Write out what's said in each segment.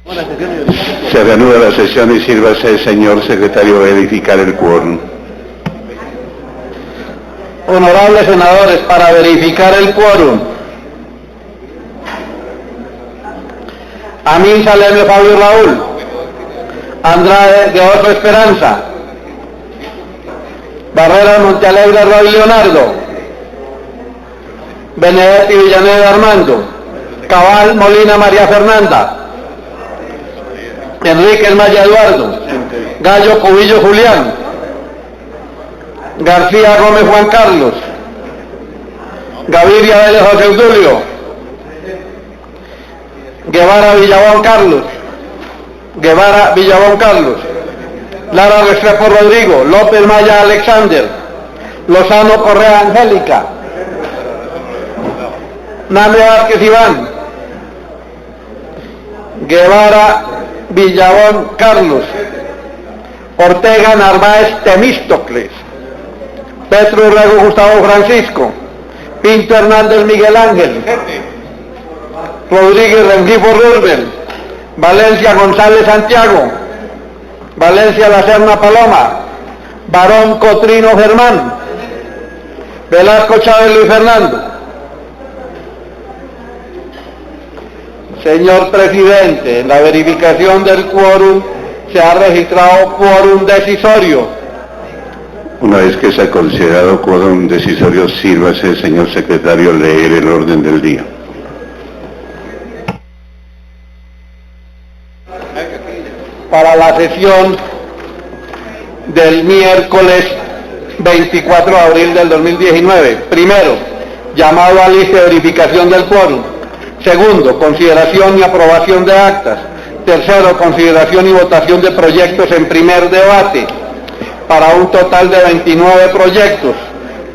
Se reanuda la sesión y sírvase, señor secretario, verificar el quórum. Honorables senadores, para verificar el quórum. Amin Salerno Fabio Raúl. Andrade de Oso Esperanza. Barrera Montealegre Roy Leonardo. Benedetti Villanueva Armando. Cabal Molina María Fernanda. Enrique Maya Eduardo. Gallo Cubillo Julián. García Gómez Juan Carlos. Gaviria Vélez José Eudulio. Guevara Villabón Carlos. Guevara Villabón Carlos. Lara Restrepo Rodrigo. López Maya Alexander. Lozano Correa Angélica. Name Vázquez Iván. Guevara Villabón Carlos. Ortega Narváez Temístocles. Petro Urrego Gustavo Francisco. Pinto Hernández Miguel Ángel. Rodríguez Rengifo Rubén. Valencia González Santiago. Valencia La Serna Paloma. Barón Cotrino Germán. Velasco Chávez Luis Fernando. Señor presidente, en la verificación del quórum se ha registrado quórum decisorio. Una vez que se ha considerado quórum decisorio, sírvase, señor secretario, leer el orden del día. Para la sesión del miércoles 24 de abril del 2019. Primero, llamado a lista de verificación del quórum. Segundo, consideración y aprobación de actas. Tercero, consideración y votación de proyectos en primer debate, para un total de 29 proyectos.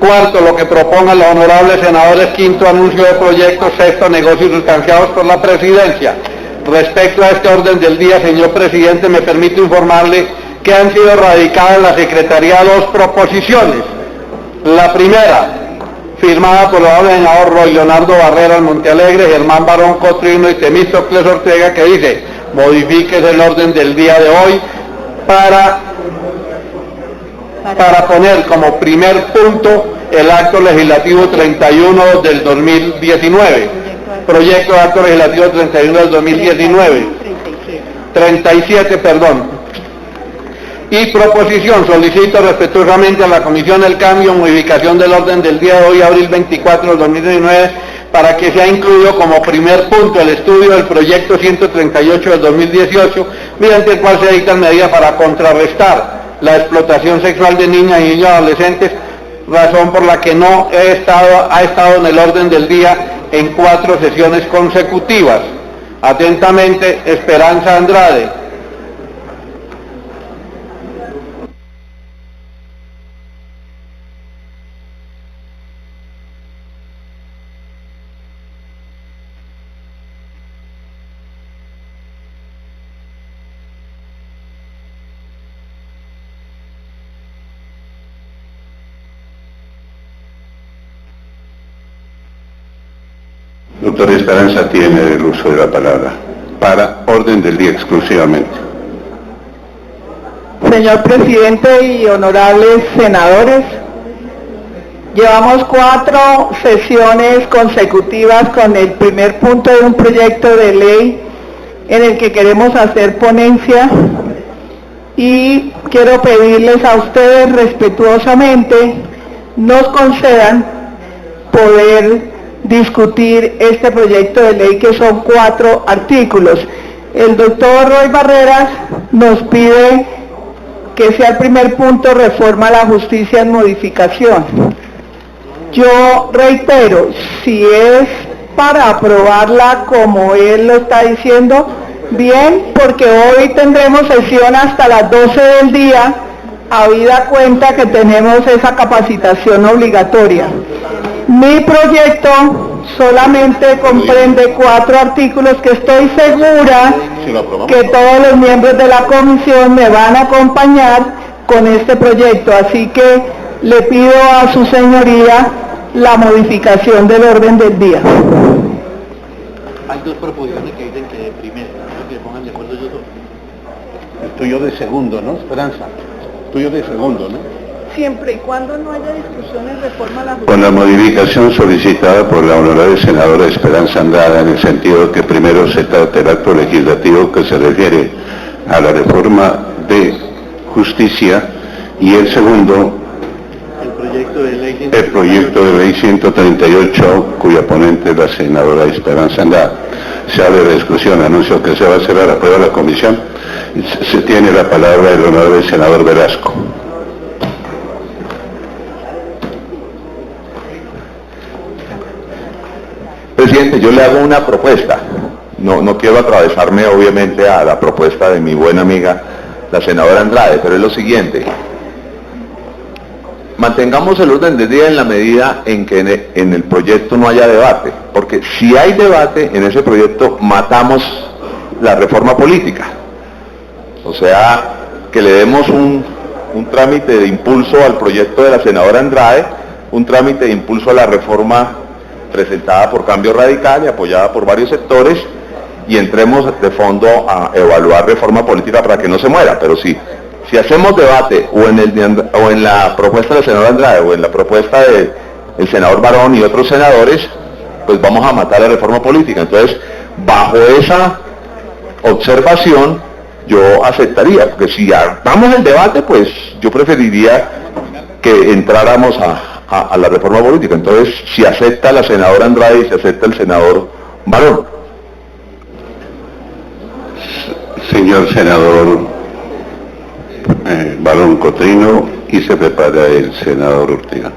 Cuarto, lo que propongan los honorables senadores. Quinto, anuncio de proyectos. Sexto, negocios sustanciados por la presidencia. Respecto a este orden del día, señor presidente, me permito informarle que han sido radicadas en la Secretaría dos proposiciones. La primera, firmada por el honorable senador Roy Leonardo Barreras Montealegre, Germán Barón Cotrino y Temístocles Ortega, que dice: modifíquese el orden del día de hoy para poner como primer punto el acto legislativo 31 del 2019. Proyecto de acto legislativo 31 del 2019. 37, perdón. Y proposición, solicito respetuosamente a la Comisión del Cambio modificación del orden del día de hoy, abril 24 del 2019, para que sea incluido como primer punto el estudio del proyecto 138 del 2018, mediante el cual se dictan medidas para contrarrestar la explotación sexual de niñas y niños adolescentes, razón por la que no ha estado en el orden del día en 4 sesiones consecutivas. Atentamente, Esperanza Andrade. Doctor Esperanza tiene el uso de la palabra. Para orden del día exclusivamente. Señor presidente y honorables senadores, llevamos 4 sesiones consecutivas con el primer punto de un proyecto de ley en el que queremos hacer ponencia, y quiero pedirles a ustedes respetuosamente nos concedan poder discutir este proyecto de ley, que son 4 artículos. El doctor Roy Barreras nos pide que sea el primer punto reforma a la justicia en modificación. Yo reitero, si es para aprobarla como él lo está diciendo, bien, porque hoy tendremos sesión hasta las 12 del día, habida cuenta que tenemos esa capacitación obligatoria. Mi proyecto solamente comprende 4 artículos que estoy segura que todos los miembros de la comisión me van a acompañar con este proyecto, así que le pido a su señoría la modificación del orden del día. Hay dos proposiciones que dicen que de primero, que se pongan de acuerdo ellos dos. El tuyo de segundo, ¿no, Esperanza? El tuyo de segundo, ¿no? Siempre y cuando no haya discusiones, reforma la Con la modificación solicitada por la honorable senadora Esperanza Andrade, en el sentido de que primero se trata el acto legislativo que se refiere a la reforma de justicia y el segundo, el proyecto de ley 138, cuya ponente es la senadora Esperanza Andrade. Se abre la discusión, anuncio que se va a hacer a la prueba de la comisión. Se tiene la palabra el honorable senador Velasco. Presidente, yo le hago una propuesta. No quiero atravesarme obviamente a la propuesta de mi buena amiga, la senadora Andrade, pero es lo siguiente. Mantengamos el orden del día en la medida en que en el proyecto no haya debate, porque si hay debate en ese proyecto matamos la reforma política. O sea, que le demos un trámite de impulso al proyecto de la senadora Andrade, un trámite de impulso a la reforma presentada por Cambio Radical y apoyada por varios sectores, y entremos de fondo a evaluar reforma política para que no se muera. Pero si hacemos debate o en la propuesta del senador Andrade o en la propuesta del senador Barón y otros senadores, pues vamos a matar la reforma política. Entonces, bajo esa observación, yo aceptaría, porque si damos el debate, pues yo preferiría que entráramos a la reforma política. Entonces, si acepta la senadora Andrade y si acepta el senador Barón. Señor senador Barón Cotrino, y se prepara el senador Ortega.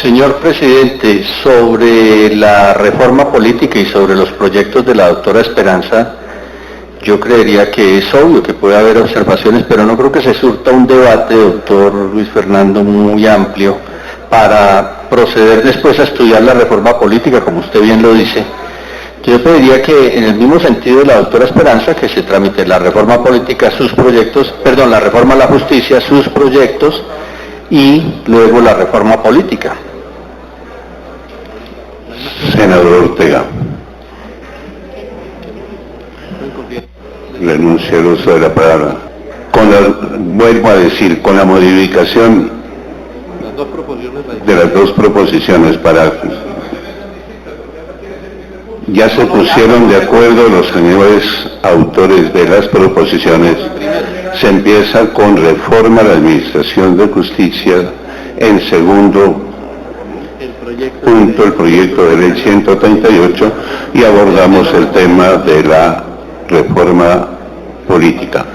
Señor presidente, sobre la reforma política y sobre los proyectos de la doctora Esperanza, yo creería que es obvio que puede haber observaciones, pero no creo que se surta un debate, doctor Luis Fernando, muy amplio para proceder después a estudiar la reforma política, como usted bien lo dice. Yo pediría que, en el mismo sentido de la doctora Esperanza, que se tramite la reforma política, sus proyectos, perdón, la reforma a la justicia, sus proyectos, y luego la reforma política. Senador Ortega. Renuncia al uso de la palabra. Vuelvo a decir, con la modificación de las dos proposiciones para... Ya se pusieron de acuerdo los señores autores de las proposiciones. Se empieza con reforma a la Administración de Justicia. En segundo punto, el proyecto de ley 138, y abordamos el tema de la reforma política.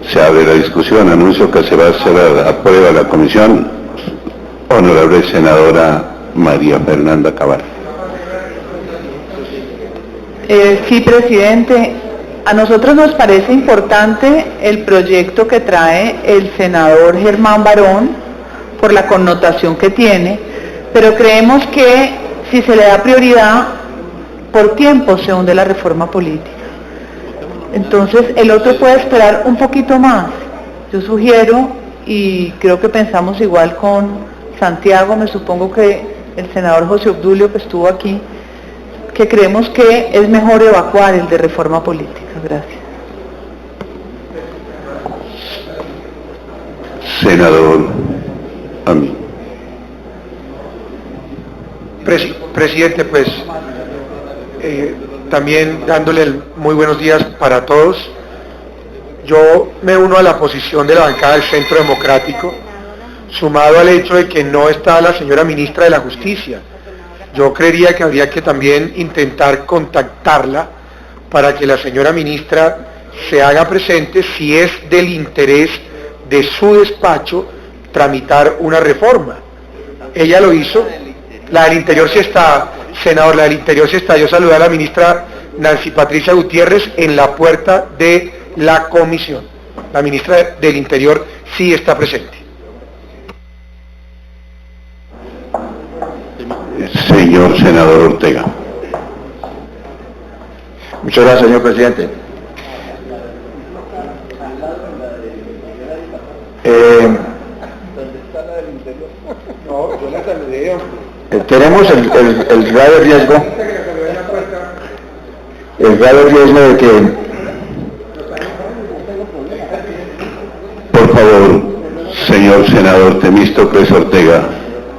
Se abre la discusión, anuncio que se va a hacer a prueba de la comisión. Honorable senadora María Fernanda Cabal. Sí, presidente. A nosotros nos parece importante el proyecto que trae el senador Germán Barón por la connotación que tiene, pero creemos que si se le da prioridad, por tiempo se hunde la reforma política. Entonces, el otro puede esperar un poquito más. Yo sugiero, y creo que pensamos igual con Santiago, me supongo que el senador José Obdulio, que estuvo aquí, que creemos que es mejor evacuar el de reforma política. Gracias. Senador Amin. Presidente, pues también dándole muy buenos días para todos. Yo me uno a la posición de la bancada del Centro Democrático, sumado al hecho de que no está la señora ministra de la Justicia. Yo creería que habría que también intentar contactarla para que la señora ministra se haga presente si es del interés de su despacho tramitar una reforma. Ella lo hizo, la del Interior sí está, senador, la del Interior sí está. Yo saludé a la ministra Nancy Patricia Gutiérrez en la puerta de la comisión. La ministra del Interior sí está presente. Señor senador Ortega. Muchas gracias, señor presidente. Tenemos el grave riesgo el grave riesgo de que, Por favor, señor senador Temístocles Ortega,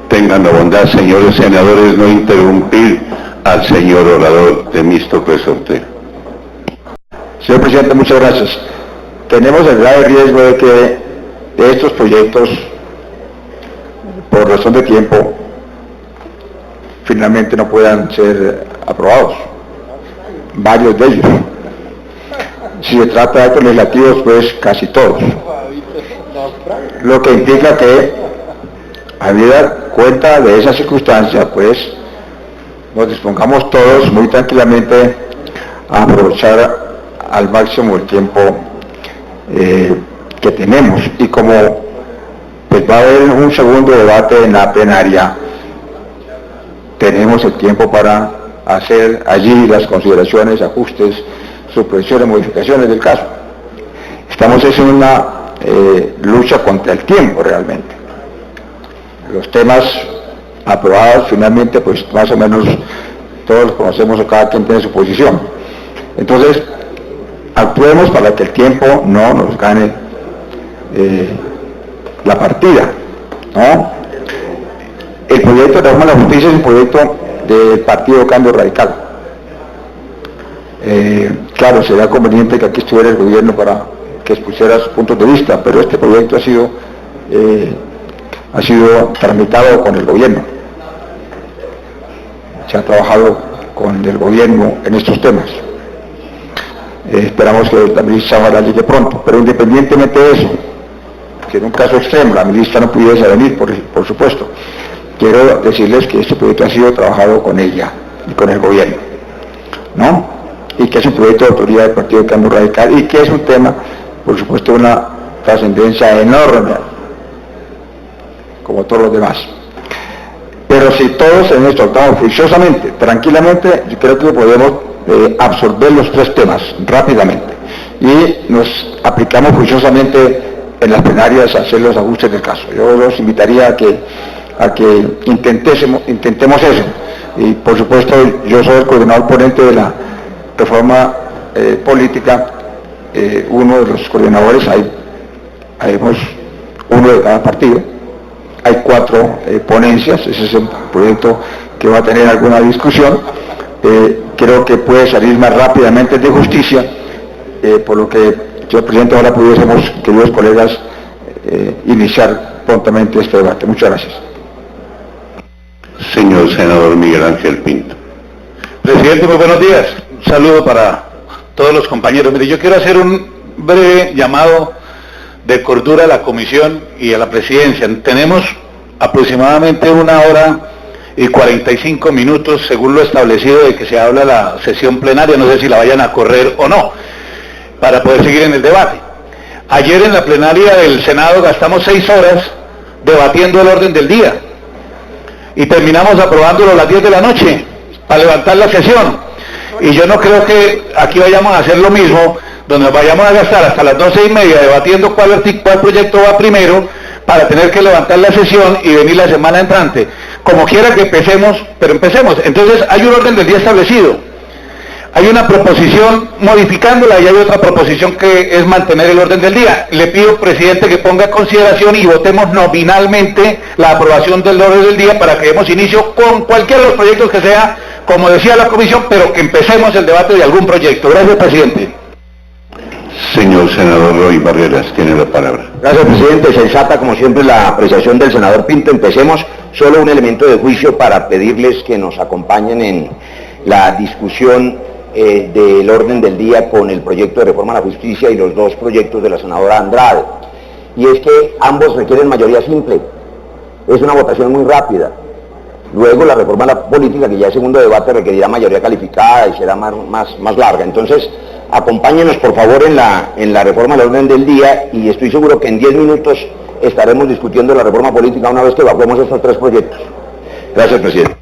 tengan la bondad, señores senadores, no interrumpir al señor orador Temístocles Ortega. señor presidente, muchas gracias. Tenemos el grave riesgo de que estos proyectos, por razón de tiempo, finalmente no puedan ser aprobados. Varios de ellos. Si se trata de actos legislativos, pues casi todos. Lo que implica que, habida cuenta de esa circunstancia, pues nos dispongamos todos muy tranquilamente a aprovechar al máximo el tiempo que tenemos. Y como pues va a haber un segundo debate en la plenaria, tenemos el tiempo para hacer allí las consideraciones, ajustes, supresiones, modificaciones del caso. Estamos en una lucha contra el tiempo realmente. Los temas aprobados finalmente, pues más o menos todos los conocemos, cada quien tiene su posición. Entonces, actuemos para que el tiempo no nos gane la partida, ¿no? El proyecto de reforma de la justicia es un proyecto del Partido Cambio Radical. Claro, sería conveniente que aquí estuviera el gobierno para que expusiera sus puntos de vista, pero este proyecto ha sido tramitado con el gobierno. Se ha trabajado con el gobierno en estos temas. Esperamos que la ministra Zavala llegue pronto, pero independientemente de eso, que en un caso extremo la ministra no pudiese venir, por supuesto, quiero decirles que este proyecto ha sido trabajado con ella y con el gobierno, ¿no? Y que es un proyecto de autoridad del Partido Cambio Radical y que es un tema, por supuesto, de una trascendencia enorme, como todos los demás. Pero si todos en esto actuamos juiciosamente, tranquilamente, yo creo que podemos absorber los tres temas rápidamente y nos aplicamos juiciosamente en las plenarias a hacer los ajustes del caso. Yo los invitaría a que intentemos eso. Y por supuesto, yo soy el coordinador ponente de la reforma política, uno de los coordinadores, hayamos uno de cada partido, hay 4 ponencias, ese es el proyecto que va a tener alguna discusión. Creo que puede salir más rápidamente de justicia, por lo que, señor presidente, ahora pudiésemos, queridos colegas, iniciar prontamente este debate. Muchas gracias. Señor senador Miguel Ángel Pinto. Presidente, muy buenos días. Un saludo para todos los compañeros. Mire, yo quiero hacer un breve llamado de cordura a la comisión y a la presidencia. Tenemos aproximadamente 1 hora y 45 minutos, según lo establecido de que se habla la sesión plenaria, no sé si la vayan a correr o no, para poder seguir en el debate. Ayer en la plenaria del Senado gastamos 6 horas debatiendo el orden del día y terminamos aprobándolo a las 10 de la noche para levantar la sesión. Y yo no creo que aquí vayamos a hacer lo mismo, donde nos vayamos a gastar hasta las 12:30 debatiendo cuál proyecto va primero, para tener que levantar la sesión y venir la semana entrante. Como quiera que empecemos, pero empecemos. Entonces hay un orden del día establecido. Hay una proposición modificándola y hay otra proposición que es mantener el orden del día. Le pido, presidente, que ponga en consideración y votemos nominalmente la aprobación del orden del día para que demos inicio con cualquiera de los proyectos que sea, como decía la comisión, pero que empecemos el debate de algún proyecto. Gracias, presidente. Señor senador Roy Barreras, tiene la palabra. Gracias, presidente. Sensata, como siempre, la apreciación del senador Pinto. Empecemos. Solo un elemento de juicio para pedirles que nos acompañen en la discusión del orden del día con el proyecto de reforma a la justicia y los 2 proyectos de la senadora Andrade. Y es que ambos requieren mayoría simple. Es una votación muy rápida. Luego la reforma a la política, que ya es segundo debate, requerirá mayoría calificada y será más larga. Entonces, acompáñenos por favor en la reforma del orden del día y estoy seguro que en 10 minutos estaremos discutiendo la reforma política una vez que evacuemos estos 3 proyectos. Gracias, presidente.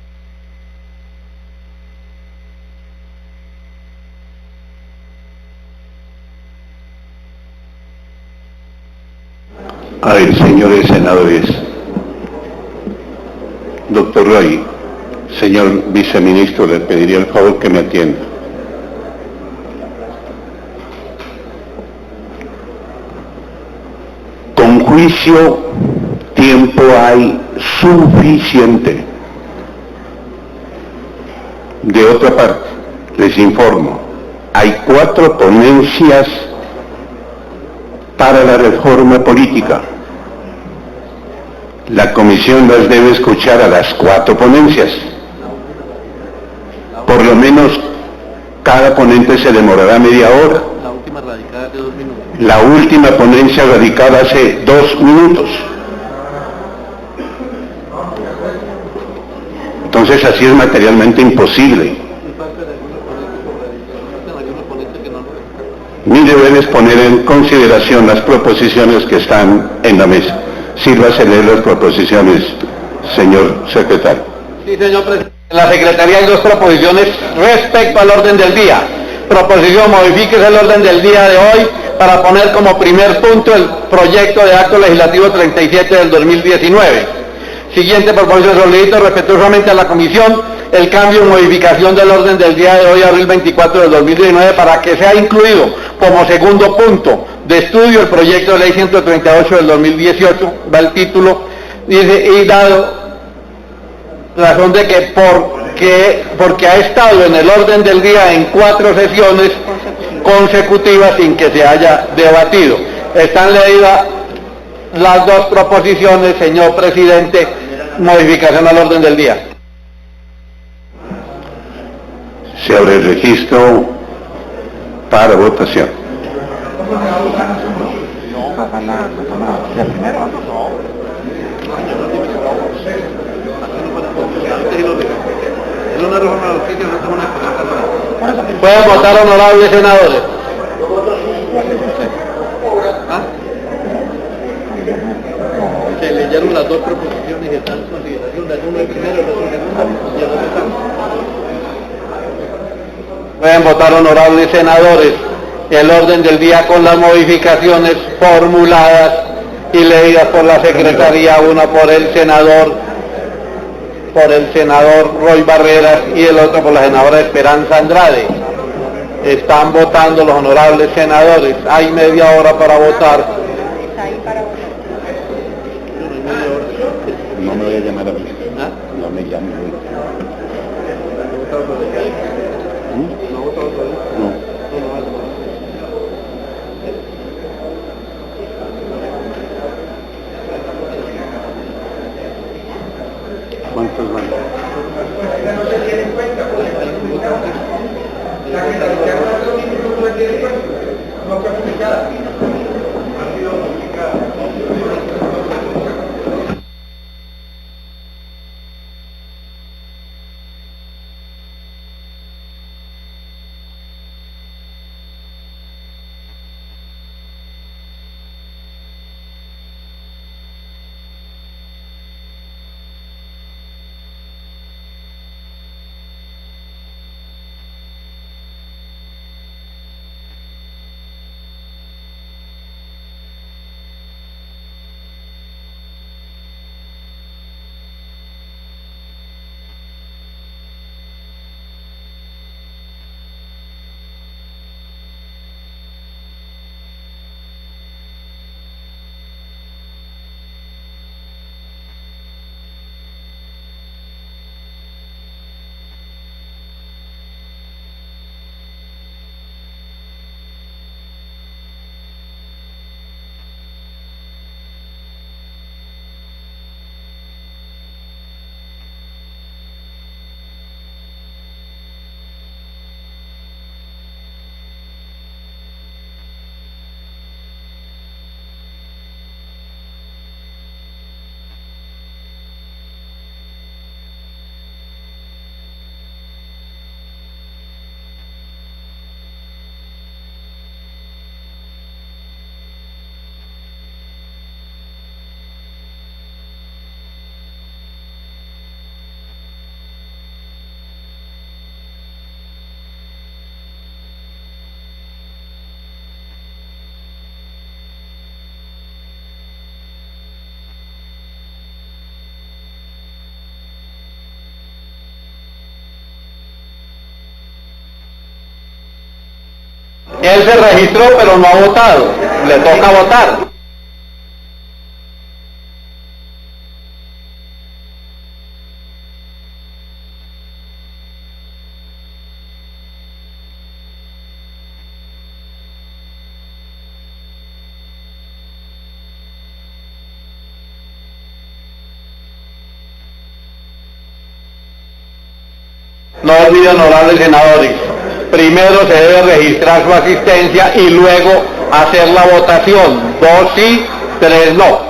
A ver, señores senadores, doctor Roy, señor viceministro, le pediría el favor que me atienda. juicio, tiempo hay suficiente. De otra parte, les informo, hay 4 ponencias para la reforma política. La comisión las debe escuchar a las 4 ponencias. Por lo menos cada ponente se demorará media hora. La última radicada de 2 minutos. La última ponencia radicada hace 2 minutos. Entonces así es materialmente imposible. Ni debes poner en consideración las proposiciones que están en la mesa. Sírvase leer las proposiciones, señor secretario. Sí, señor presidente. En la Secretaría hay 2 proposiciones respecto al orden del día. Proposición: modifíquese el orden del día de hoy para poner como primer punto el proyecto de acto legislativo 37 del 2019. Siguiente proposición: solicito respetuosamente a la comisión el cambio y modificación del orden del día de hoy, abril 24 del 2019, para que sea incluido como segundo punto de estudio el proyecto de ley 138 del 2018, va el título, dice, y dado razón de que porque ha estado en el orden del día en 4 sesiones consecutivas sin que se haya debatido. Están leídas las 2 proposiciones, señor presidente, modificación al orden del día. Se abre el registro para votación. Pueden votar, honorables senadores. Se leyeron las 2 proposiciones y están en consideración, de uno el primero, el otro el segundo y el otro están. Pueden votar, honorables senadores, el orden del día con las modificaciones formuladas y leídas por la Secretaría, una por el senador Roy Barreras y el otro por la senadora Esperanza Andrade. Están votando los honorables senadores. Hay media hora para votar. No me voy a llamar a mí. No me llame. No. ¿Cuántos van? Él se registró pero no ha votado, le toca votar. No olviden, honorables senadores, primero se debe registrar su asistencia y luego hacer la votación. 2 sí, 3 no.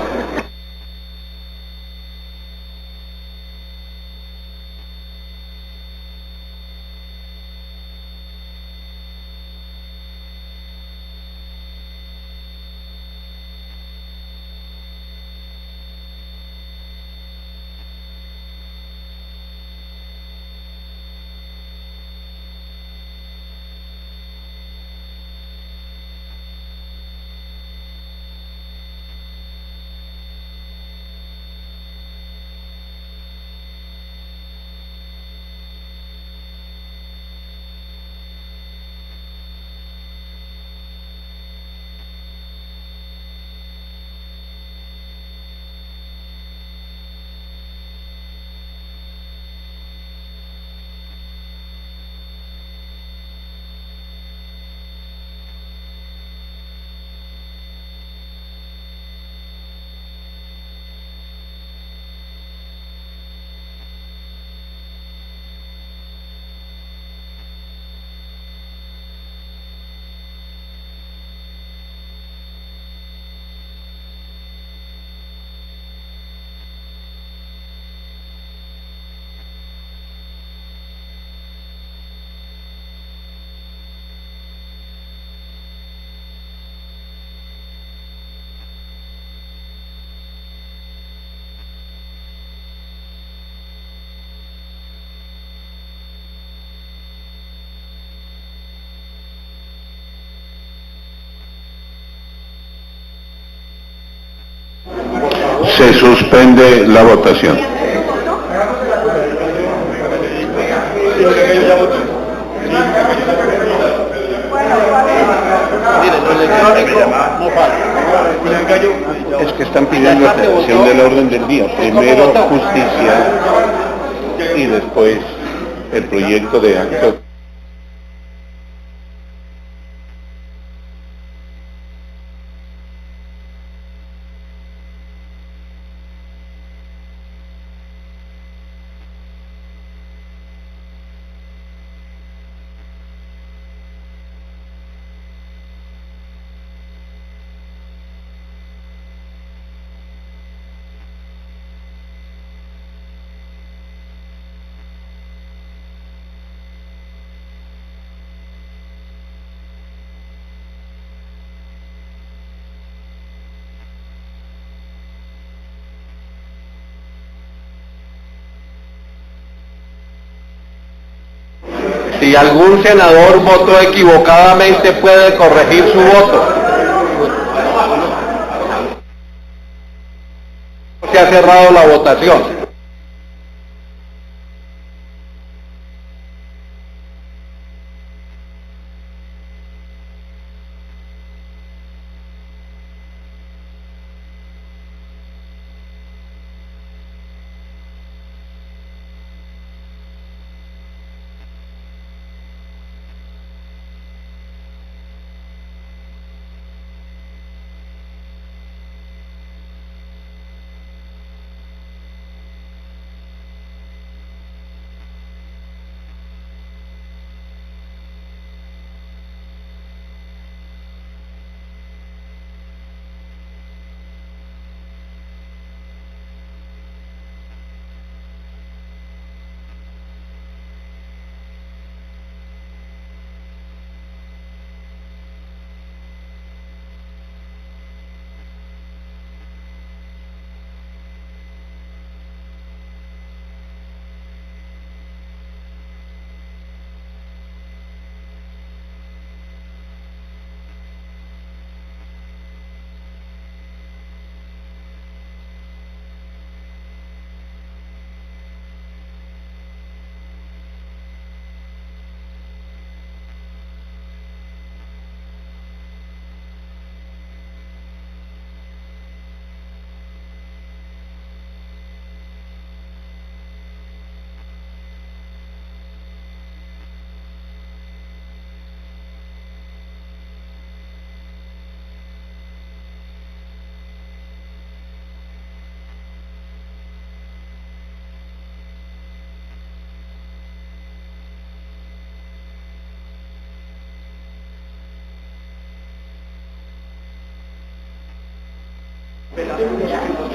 Se suspende la votación. Es que están pidiendo la atención del orden del día. Primero justicia y después el proyecto de acto. Si algún senador votó equivocadamente, puede corregir su voto. Se ha cerrado la votación.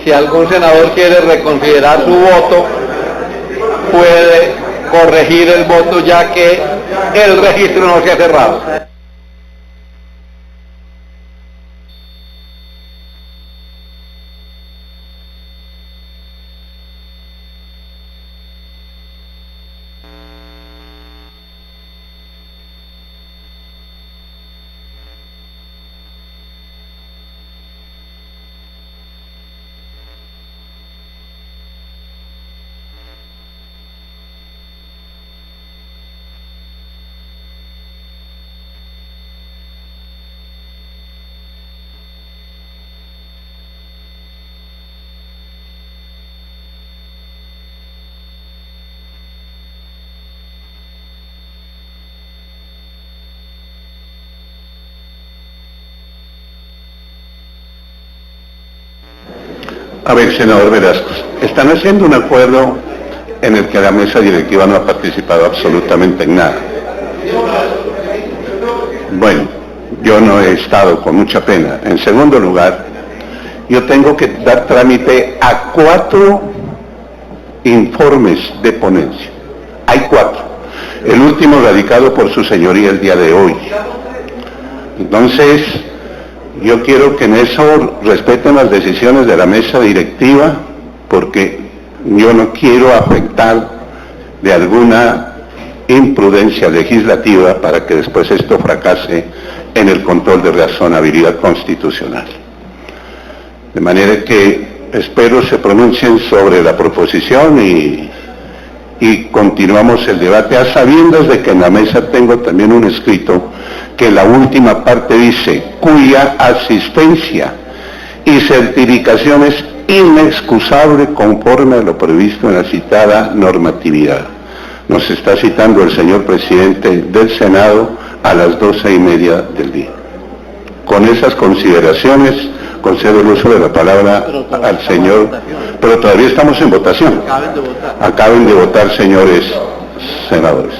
Si algún senador quiere reconsiderar su voto, puede corregir el voto ya que el registro no se ha cerrado. A ver, senador Velasco, están haciendo un acuerdo en el que la mesa directiva no ha participado absolutamente en nada. Bueno, yo no he estado, con mucha pena. En segundo lugar, yo tengo que dar trámite a 4 informes de ponencia. Hay 4. El último radicado por su señoría el día de hoy. Entonces, yo quiero que en eso respeten las decisiones de la mesa directiva, porque yo no quiero afectar de alguna imprudencia legislativa para que después esto fracase en el control de razonabilidad constitucional. De manera que espero se pronuncien sobre la proposición y continuamos el debate, a sabiendas de que en la mesa tengo también un escrito que la última parte dice, cuya asistencia y certificación es inexcusable conforme a lo previsto en la citada normatividad. Nos está citando el señor presidente del Senado a las 12:30 del día. Con esas consideraciones, concedo el uso de la palabra al señor, pero todavía estamos en votación. Acaben de votar, señores senadores.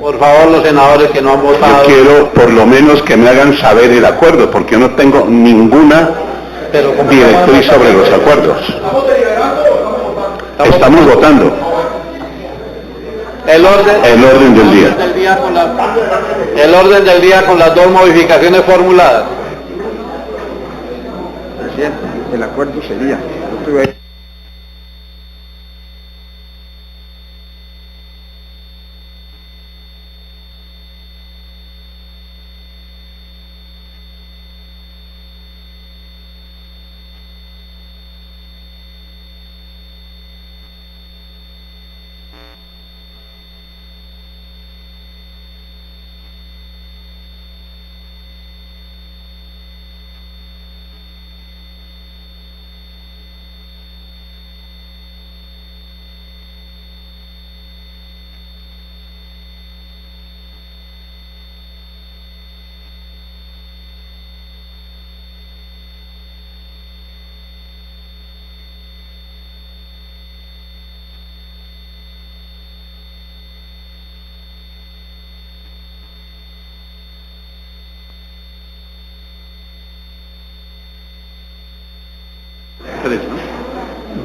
Por favor, los senadores que no han votado. Yo quiero por lo menos que me hagan saber el acuerdo, porque yo no tengo ninguna directriz sobre los acuerdos. Estamos votando. El orden del día. El orden del día con las 2 modificaciones formuladas. Presidente, el acuerdo sería, tres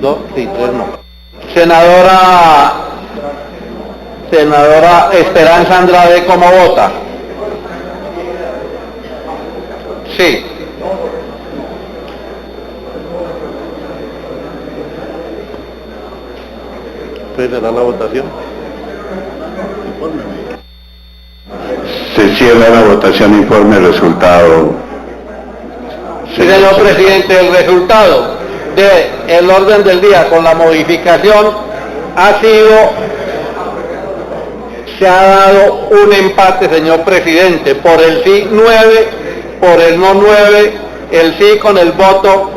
no. Senadora Esperanza Andrade, ¿cómo vota? Sí. ¿Cerrará la votación? Se cierra la votación, informe el resultado. Señor presidente, el resultado del orden del día con la modificación se ha dado un empate, señor presidente, por el sí 9, por el no 9, el sí con el voto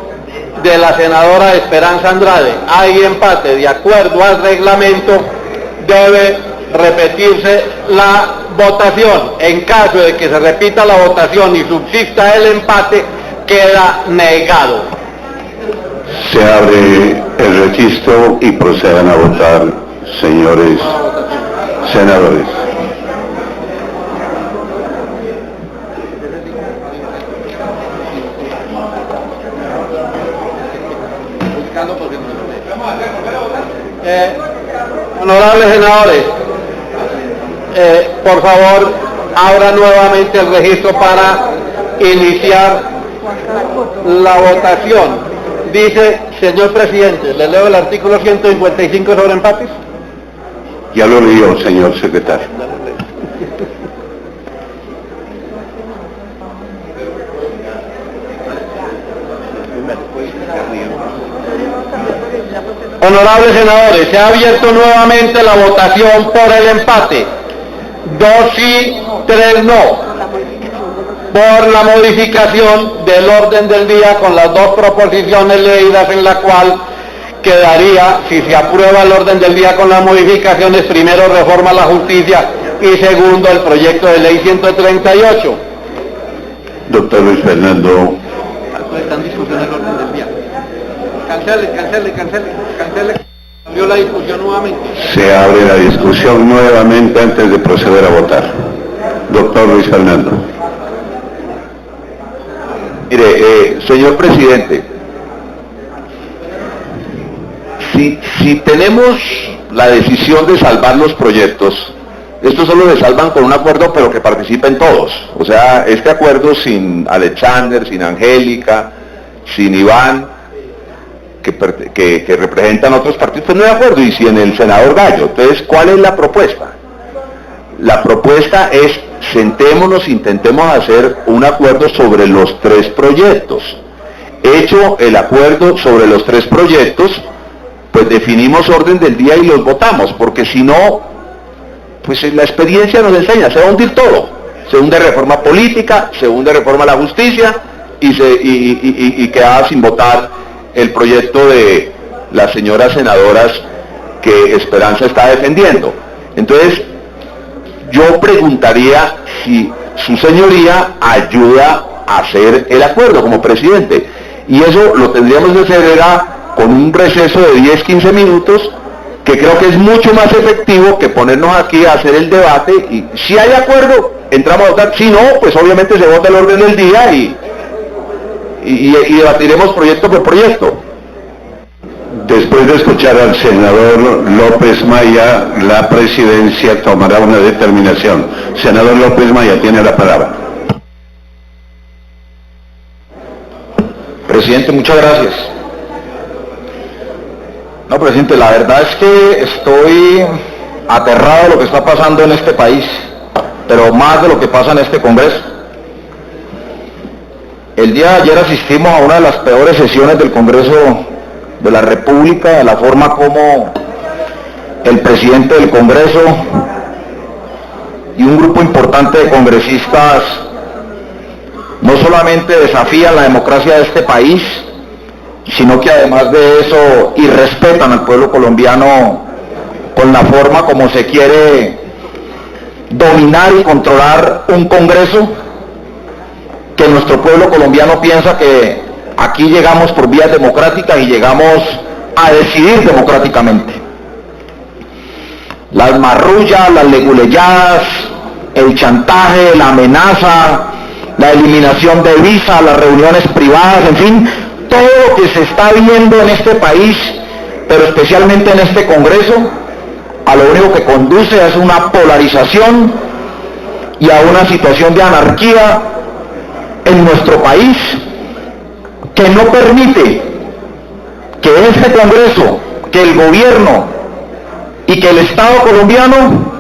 de la senadora Esperanza Andrade. Hay empate. De acuerdo al reglamento, debe repetirse la votación. En caso de que se repita la votación y subsista el empate, queda negado. Se abre el registro y procedan a votar, señores senadores. Honorables senadores, por favor, abra nuevamente el registro para iniciar la votación. Dice, señor presidente, le leo el artículo 155 sobre empates. Ya lo leyó, señor secretario. Honorables senadores, se ha abierto nuevamente la votación por el empate. 2 sí, 3 no. Por la modificación del orden del día con las dos proposiciones leídas, en la cual quedaría, si se aprueba el orden del día con las modificaciones, primero reforma a la justicia y segundo el proyecto de ley 138. Doctor Luis Fernando. Está en discusión el orden del día. Cancele. Abrió la discusión nuevamente. Se abre la discusión nuevamente antes de proceder a votar. Doctor Luis Fernando. Mire, señor presidente, si tenemos la decisión de salvar los proyectos, estos solo se salvan con un acuerdo, pero que participen todos. O sea, este acuerdo sin Alexander, sin Angélica, sin Iván, que representan otros partidos, pues no hay acuerdo, y sin el senador Gallo. Entonces, ¿cuál es la propuesta? La propuesta es, sentémonos, intentemos hacer un acuerdo sobre los 3 proyectos. Hecho el acuerdo sobre los 3 proyectos, pues definimos orden del día y los votamos, porque si no, pues la experiencia nos enseña, se va a hundir todo. Se hunde reforma política, se hunde reforma a la justicia, y queda sin votar el proyecto de las señoras senadoras que Esperanza está defendiendo. Entonces, yo preguntaría si su señoría ayuda a hacer el acuerdo como presidente. Y eso lo tendríamos que hacer con un receso de 10-15 minutos, que creo que es mucho más efectivo que ponernos aquí a hacer el debate. Y si hay acuerdo, entramos a votar. Si no, pues obviamente se vota el orden del día y debatiremos proyecto por proyecto. Después de escuchar al senador López Maya, la presidencia tomará una determinación. Senador López Maya, tiene la palabra. Presidente, muchas gracias. No, presidente, la verdad es que estoy aterrado de lo que está pasando en este país, pero más de lo que pasa en este Congreso. El día de ayer asistimos a una de las peores sesiones del Congreso de la República, de la forma como el presidente del Congreso y un grupo importante de congresistas no solamente desafían la democracia de este país, sino que además de eso irrespetan al pueblo colombiano con la forma como se quiere dominar y controlar un Congreso, que nuestro pueblo colombiano piensa que aquí llegamos por vías democráticas y llegamos a decidir democráticamente. Las marrullas, las leguleyadas, el chantaje, la amenaza, la eliminación de visas, las reuniones privadas, en fin, todo lo que se está viendo en este país, pero especialmente en este Congreso, a lo único que conduce es una polarización y a una situación de anarquía en nuestro país, que no permite que este Congreso, que el gobierno y que el Estado colombiano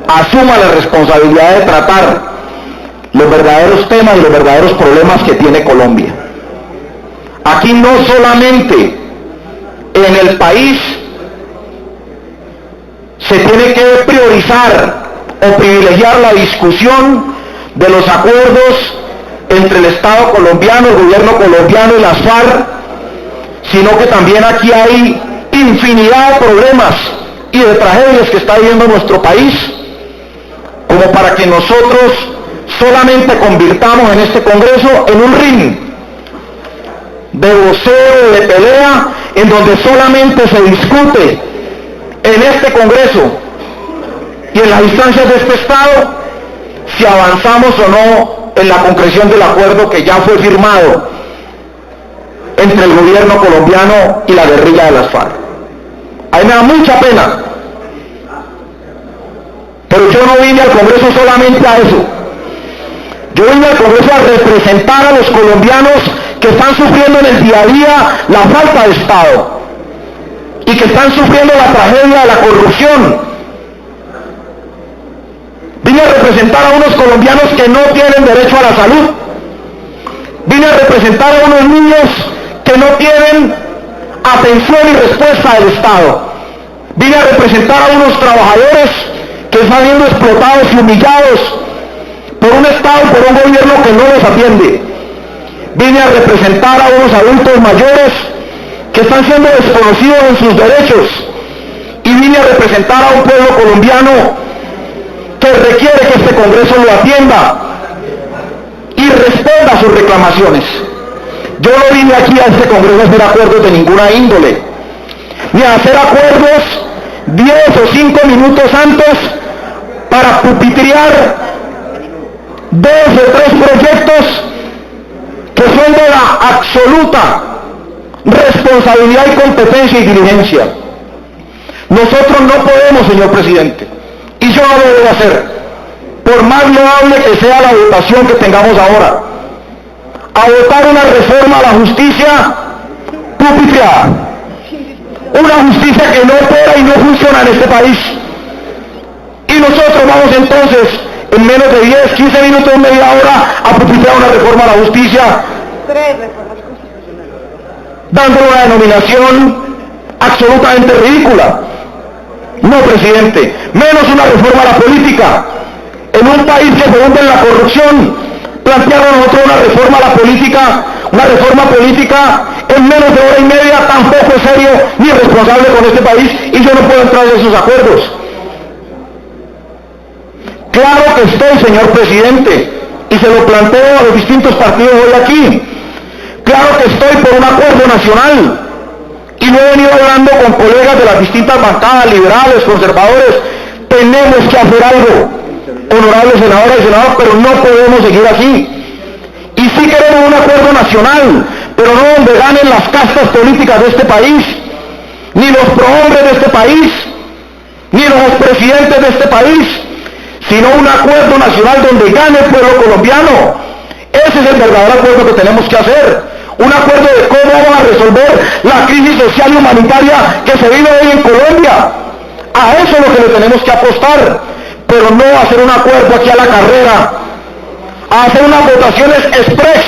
asuma la responsabilidad de tratar los verdaderos temas y los verdaderos problemas que tiene Colombia. Aquí no solamente en el país se tiene que priorizar o privilegiar la discusión de los acuerdos entre el Estado colombiano, el gobierno colombiano y las FARC, sino que también aquí hay infinidad de problemas y de tragedias que está viviendo nuestro país, como para que nosotros solamente convirtamos en este Congreso en un ring de voceo, de pelea, en donde solamente se discute en este Congreso y en las instancias de este Estado si avanzamos o no en la concreción del acuerdo que ya fue firmado entre el gobierno colombiano y la guerrilla de las FARC. me da mucha pena. Pero yo no vine al Congreso solamente a eso. Yo vine al Congreso a representar a los colombianos que están sufriendo en el día a día la falta de Estado y que están sufriendo la tragedia de la corrupción. Vine a representar a unos colombianos que no tienen derecho a la salud. Vine a representar a unos niños que no tienen atención y respuesta del Estado. Vine a representar a unos trabajadores que están siendo explotados y humillados por un Estado, por un gobierno que no les atiende. Vine a representar a unos adultos mayores que están siendo desconocidos en sus derechos. Y vine a representar a un pueblo colombiano que requiere que este Congreso lo atienda y responda a sus reclamaciones. Yo no vine aquí a este Congreso a hacer acuerdos de ninguna índole, ni a hacer acuerdos 10 o 5 minutos antes para pupitrear 2 o 3 proyectos que son de la absoluta responsabilidad y competencia y diligencia. Nosotros no podemos, señor presidente, y yo no lo voy a hacer, por más loable que sea la votación que tengamos ahora, a votar una reforma a la justicia pupitreada, una justicia que no opera y no funciona en este país. Y nosotros vamos entonces, en menos de 10, 15 minutos, media hora, a pupitrear una reforma a la justicia, 3 reformas constitucionales, dándole una denominación absolutamente ridícula. No, presidente, menos una reforma a la política. En un país que se hunde en la corrupción, plantearon nosotros una reforma a la política, una reforma política en menos de hora y media, tampoco es serio ni responsable con este país, y yo no puedo entrar en esos acuerdos. Claro que estoy, señor presidente, y se lo planteo a los distintos partidos hoy aquí. Claro que estoy por un acuerdo nacional, y lo he venido hablando con colegas de las distintas bancadas, liberales, conservadores. Tenemos que hacer algo, honorables senadoras y senadores, pero no podemos seguir así. Y sí queremos un acuerdo nacional, pero no donde ganen las castas políticas de este país, ni los prohombres de este país, ni los presidentes de este país, sino un acuerdo nacional donde gane el pueblo colombiano. Ese es el verdadero acuerdo que tenemos que hacer. Un acuerdo de cómo vamos a resolver la crisis social y humanitaria que se vive hoy en Colombia. A eso es lo que le tenemos que apostar, pero no hacer un acuerdo aquí a la carrera, a hacer unas votaciones express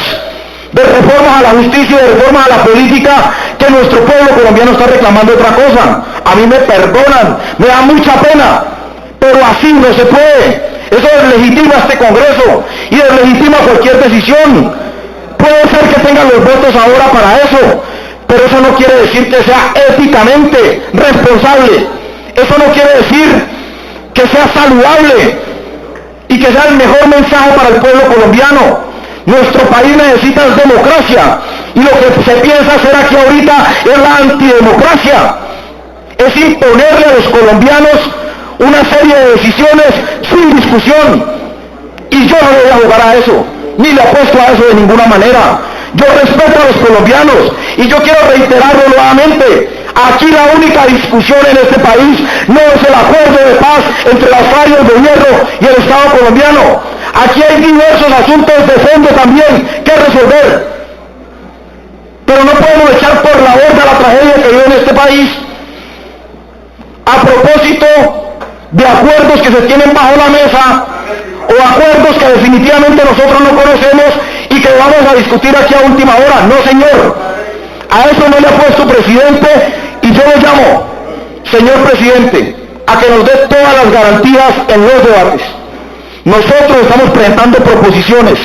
de reformas a la justicia y de reformas a la política, que nuestro pueblo colombiano está reclamando otra cosa. A mí me perdonan, me da mucha pena, pero así no se puede. Eso deslegitima este Congreso y deslegitima cualquier decisión. Puede ser que tengan los votos ahora para eso, pero eso no quiere decir que sea éticamente responsable. Eso no quiere decir que sea saludable y que sea el mejor mensaje para el pueblo colombiano. Nuestro país necesita democracia, y lo que se piensa hacer aquí ahorita es la antidemocracia. Es imponerle a los colombianos una serie de decisiones sin discusión. Y yo no voy a jugar a eso, ni le apuesto a eso de ninguna manera. Yo respeto a los colombianos, y yo quiero reiterarlo nuevamente. Aquí la única discusión en este país no es el acuerdo de paz entre las FARC y el gobierno y el Estado colombiano. Aquí hay diversos asuntos de fondo también que resolver. Pero no podemos echar por la borda la tragedia que vive en este país a propósito de acuerdos que se tienen bajo la mesa, o acuerdos que definitivamente nosotros no conocemos y que vamos a discutir aquí a última hora. No, señor, a eso no le apuesto, presidente, y yo lo llamo, señor presidente, a que nos dé todas las garantías en los debates. Nosotros estamos presentando proposiciones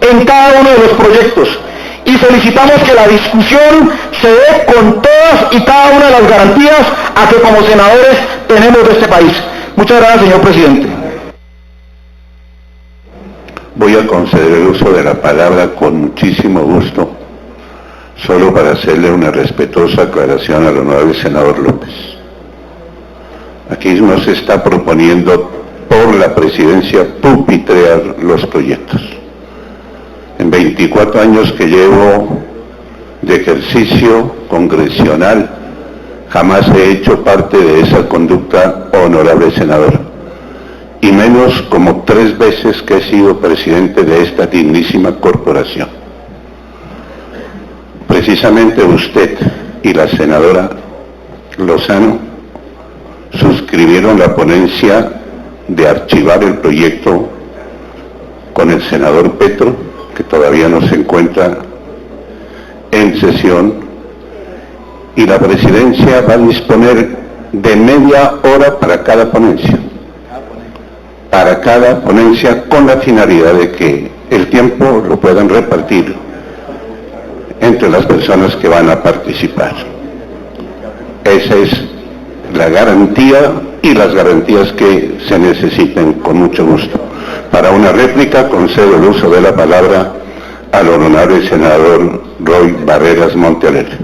en cada uno de los proyectos y solicitamos que la discusión se dé con todas y cada una de las garantías a que como senadores tenemos de este país. Muchas gracias, señor presidente. Voy a conceder el uso de la palabra con muchísimo gusto, solo para hacerle una respetuosa aclaración al honorable senador López. Aquí no se está proponiendo por la presidencia pupitrear los proyectos. En 24 años que llevo de ejercicio congresional, Jamás he hecho parte de esa conducta, honorable senador, y menos como 3 veces que he sido presidente de esta dignísima corporación. Precisamente usted y la senadora Lozano suscribieron la ponencia de archivar el proyecto con el senador Petro, que todavía no se encuentra en sesión, y la presidencia va a disponer de media hora para cada ponencia. Para cada ponencia, con la finalidad de que el tiempo lo puedan repartir entre las personas que van a participar. Esa es la garantía y las garantías que se necesiten, con mucho gusto. Para una réplica concedo el uso de la palabra al honorable senador Roy Barreras Montealegre.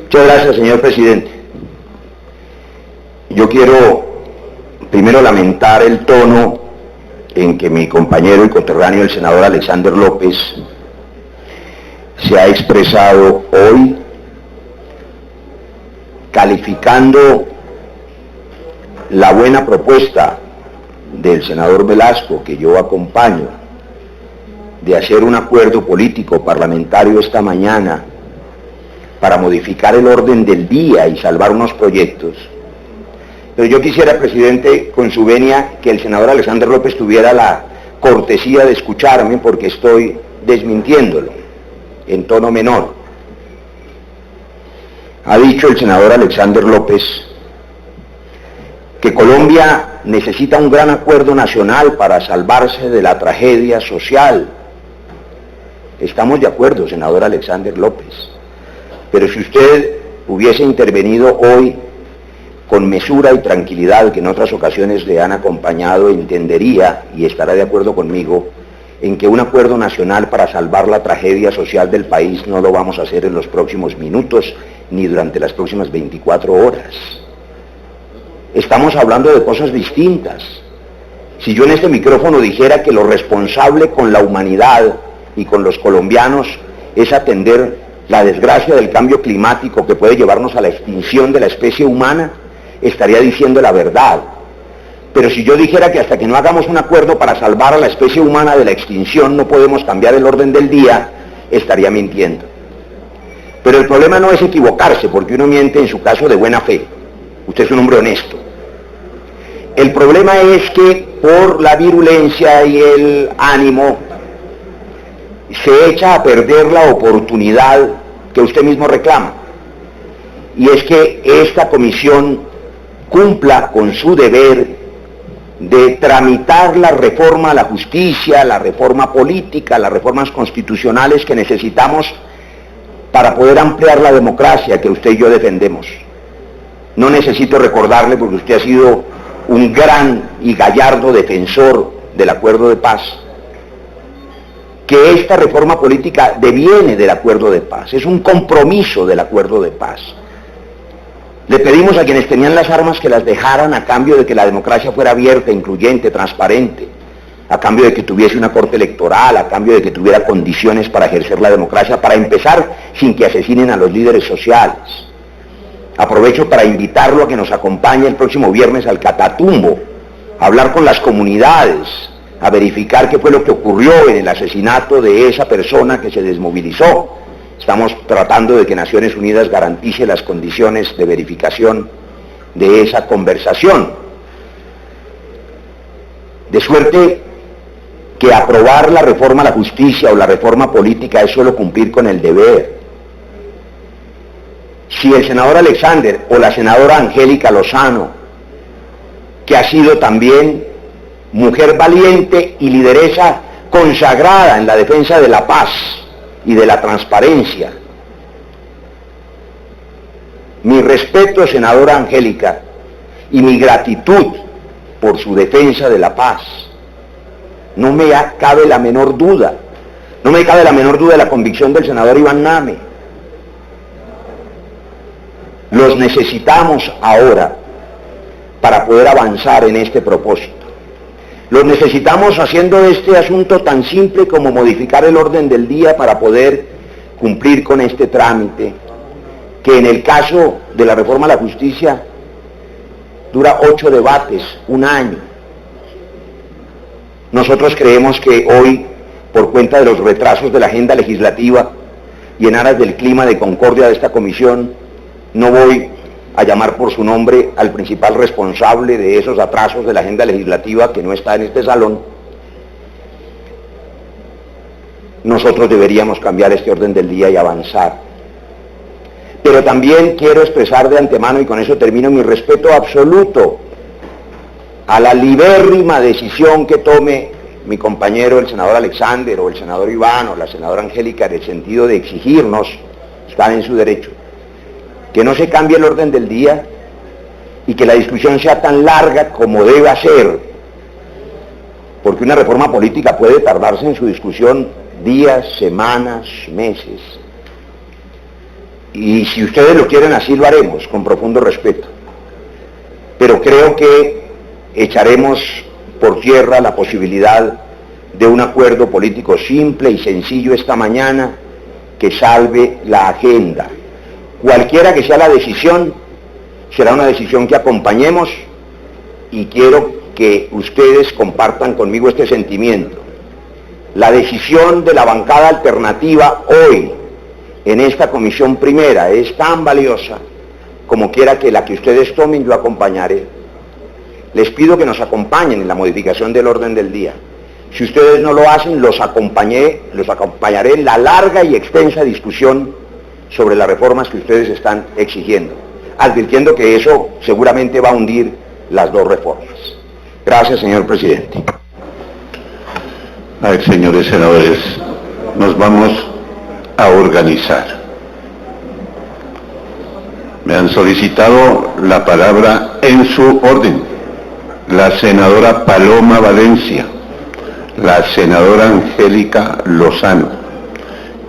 Muchas gracias, señor presidente. Yo quiero primero lamentar el tono en que mi compañero y coterráneo, el senador Alexander López, se ha expresado hoy, calificando la buena propuesta del senador Velasco, que yo acompaño, de hacer un acuerdo político parlamentario esta mañana para modificar el orden del día y salvar unos proyectos. Pero yo quisiera, presidente, con su venia, que el senador Alexander López tuviera la cortesía de escucharme, porque estoy desmintiéndolo en tono menor. Ha dicho el senador Alexander López que Colombia necesita un gran acuerdo nacional para salvarse de la tragedia social. Estamos de acuerdo, senador Alexander López. Pero si usted hubiese intervenido hoy con mesura y tranquilidad, que en otras ocasiones le han acompañado, entendería y estará de acuerdo conmigo en que un acuerdo nacional para salvar la tragedia social del país no lo vamos a hacer en los próximos minutos ni durante las próximas 24 horas. Estamos hablando de cosas distintas. Si yo en este micrófono dijera que lo responsable con la humanidad y con los colombianos es atender la desgracia del cambio climático que puede llevarnos a la extinción de la especie humana, estaría diciendo la verdad. Pero si yo dijera que hasta que no hagamos un acuerdo para salvar a la especie humana de la extinción no podemos cambiar el orden del día, estaría mintiendo. Pero el problema no es equivocarse, porque uno miente en su caso de buena fe. Usted es un hombre honesto. El problema es que por la virulencia y el ánimo se echa a perder la oportunidad que usted mismo reclama. Y es que esta comisión cumpla con su deber de tramitar la reforma a la justicia, la reforma política, las reformas constitucionales que necesitamos para poder ampliar la democracia que usted y yo defendemos. No necesito recordarle, porque usted ha sido un gran y gallardo defensor del acuerdo de paz, que esta reforma política deviene del acuerdo de paz, es un compromiso del acuerdo de paz. Le pedimos a quienes tenían las armas que las dejaran a cambio de que la democracia fuera abierta, incluyente, transparente, a cambio de que tuviese una corte electoral, a cambio de que tuviera condiciones para ejercer la democracia, para empezar sin que asesinen a los líderes sociales. Aprovecho para invitarlo a que nos acompañe el próximo viernes al Catatumbo, a hablar con las comunidades, a verificar qué fue lo que ocurrió en el asesinato de esa persona que se desmovilizó. Estamos tratando de que Naciones Unidas garantice las condiciones de verificación de esa conversación. De suerte que aprobar la reforma a la justicia o la reforma política es solo cumplir con el deber. Si el senador Alexander o la senadora Angélica Lozano, que ha sido también mujer valiente y lideresa consagrada en la defensa de la paz y de la transparencia. Mi respeto, senadora Angélica, y mi gratitud por su defensa de la paz. No me cabe la menor duda. No me cabe la menor duda de la convicción del senador Iván Name. Los necesitamos ahora para poder avanzar en este propósito. Los necesitamos haciendo este asunto tan simple como modificar el orden del día para poder cumplir con este trámite, que en el caso de la reforma a la justicia dura 8 debates, un año. Nosotros creemos que hoy, por cuenta de los retrasos de la agenda legislativa y en aras del clima de concordia de esta comisión, no voy a llamar por su nombre al principal responsable de esos atrasos de la agenda legislativa que no está en este salón. Nosotros deberíamos cambiar este orden del día y avanzar. Pero también quiero expresar de antemano, y con eso termino, mi respeto absoluto a la libérrima decisión que tome mi compañero el senador Alexander o el senador Iván o la senadora Angélica en el sentido de exigirnos, están en su derecho, que no se cambie el orden del día y que la discusión sea tan larga como deba ser, porque una reforma política puede tardarse en su discusión días, semanas, meses. Y si ustedes lo quieren así, lo haremos, con profundo respeto. Pero creo que echaremos por tierra la posibilidad de un acuerdo político simple y sencillo esta mañana que salve la agenda. Cualquiera que sea la decisión, será una decisión que acompañemos y quiero que ustedes compartan conmigo este sentimiento. La decisión de la bancada alternativa hoy en esta comisión primera es tan valiosa como quiera que la que ustedes tomen, yo acompañaré. Les pido que nos acompañen en la modificación del orden del día. Si ustedes no lo hacen, los acompañaré en la larga y extensa discusión sobre las reformas que ustedes están exigiendo, advirtiendo que eso seguramente va a hundir las dos reformas. Gracias, señor presidente. A ver, señores senadores, nos vamos a organizar. Me han solicitado la palabra en su orden la senadora Paloma Valencia, la senadora Angélica Lozano,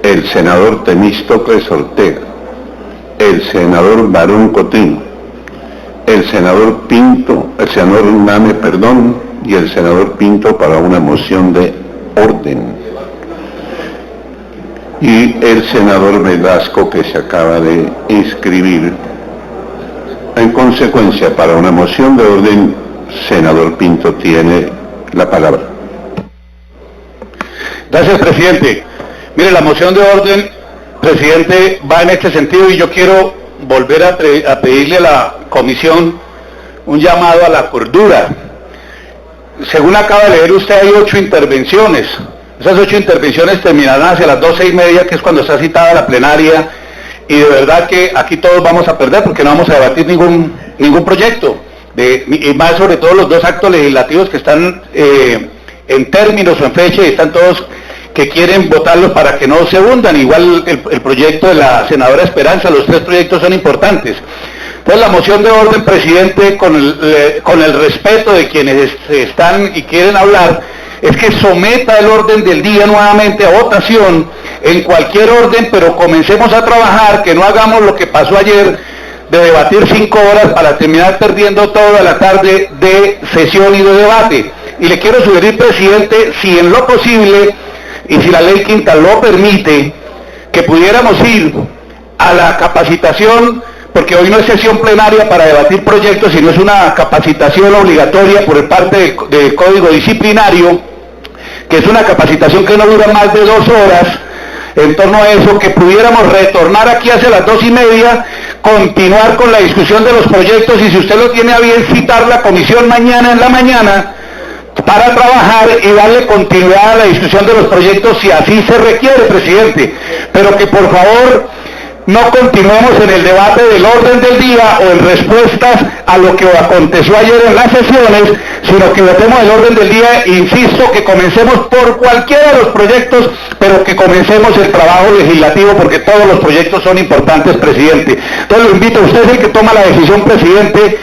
el senador Temístocles Ortega, el senador Barón Cotrino, el senador Name, y el senador Pinto para una moción de orden, y el senador Velasco, que se acaba de inscribir. En consecuencia, para una moción de orden, senador Pinto tiene la palabra. Gracias, presidente. Mire, la moción de orden, presidente, va en este sentido y yo quiero volver a pedirle a la comisión un llamado a la cordura. Según acaba de leer usted, hay 8 intervenciones. Esas 8 intervenciones terminarán hacia las 12:30, que es cuando está citada la plenaria, y de verdad que aquí todos vamos a perder porque no vamos a debatir ningún proyecto, y más sobre todo los 2 actos legislativos que están en términos o en fecha, y están todos que quieren votarlos para que no se hundan. Igual el proyecto de la senadora Esperanza, los 3 proyectos son importantes. Entonces la moción de orden, presidente, con el respeto de quienes están y quieren hablar, es que someta el orden del día nuevamente a votación en cualquier orden, pero comencemos a trabajar, que no hagamos lo que pasó ayer de debatir 5 horas para terminar perdiendo toda la tarde de sesión y de debate. Y le quiero sugerir, presidente, si en lo posible, y si la ley quinta lo permite, que pudiéramos ir a la capacitación, porque hoy no es sesión plenaria para debatir proyectos, sino es una capacitación obligatoria por parte del Código Disciplinario, que es una capacitación que no dura más de 2 horas, en torno a eso, que pudiéramos retornar aquí hacia las 2:30, continuar con la discusión de los proyectos, y si usted lo tiene a bien, citar la comisión mañana en la mañana, para trabajar y darle continuidad a la discusión de los proyectos si así se requiere, presidente, pero que por favor no continuemos en el debate del orden del día o en respuestas a lo que aconteció ayer en las sesiones, sino que votemos el orden del día. Insisto, que comencemos por cualquiera de los proyectos, pero que comencemos el trabajo legislativo, porque todos los proyectos son importantes, presidente. Entonces lo invito, usted es el que toma la decisión, presidente,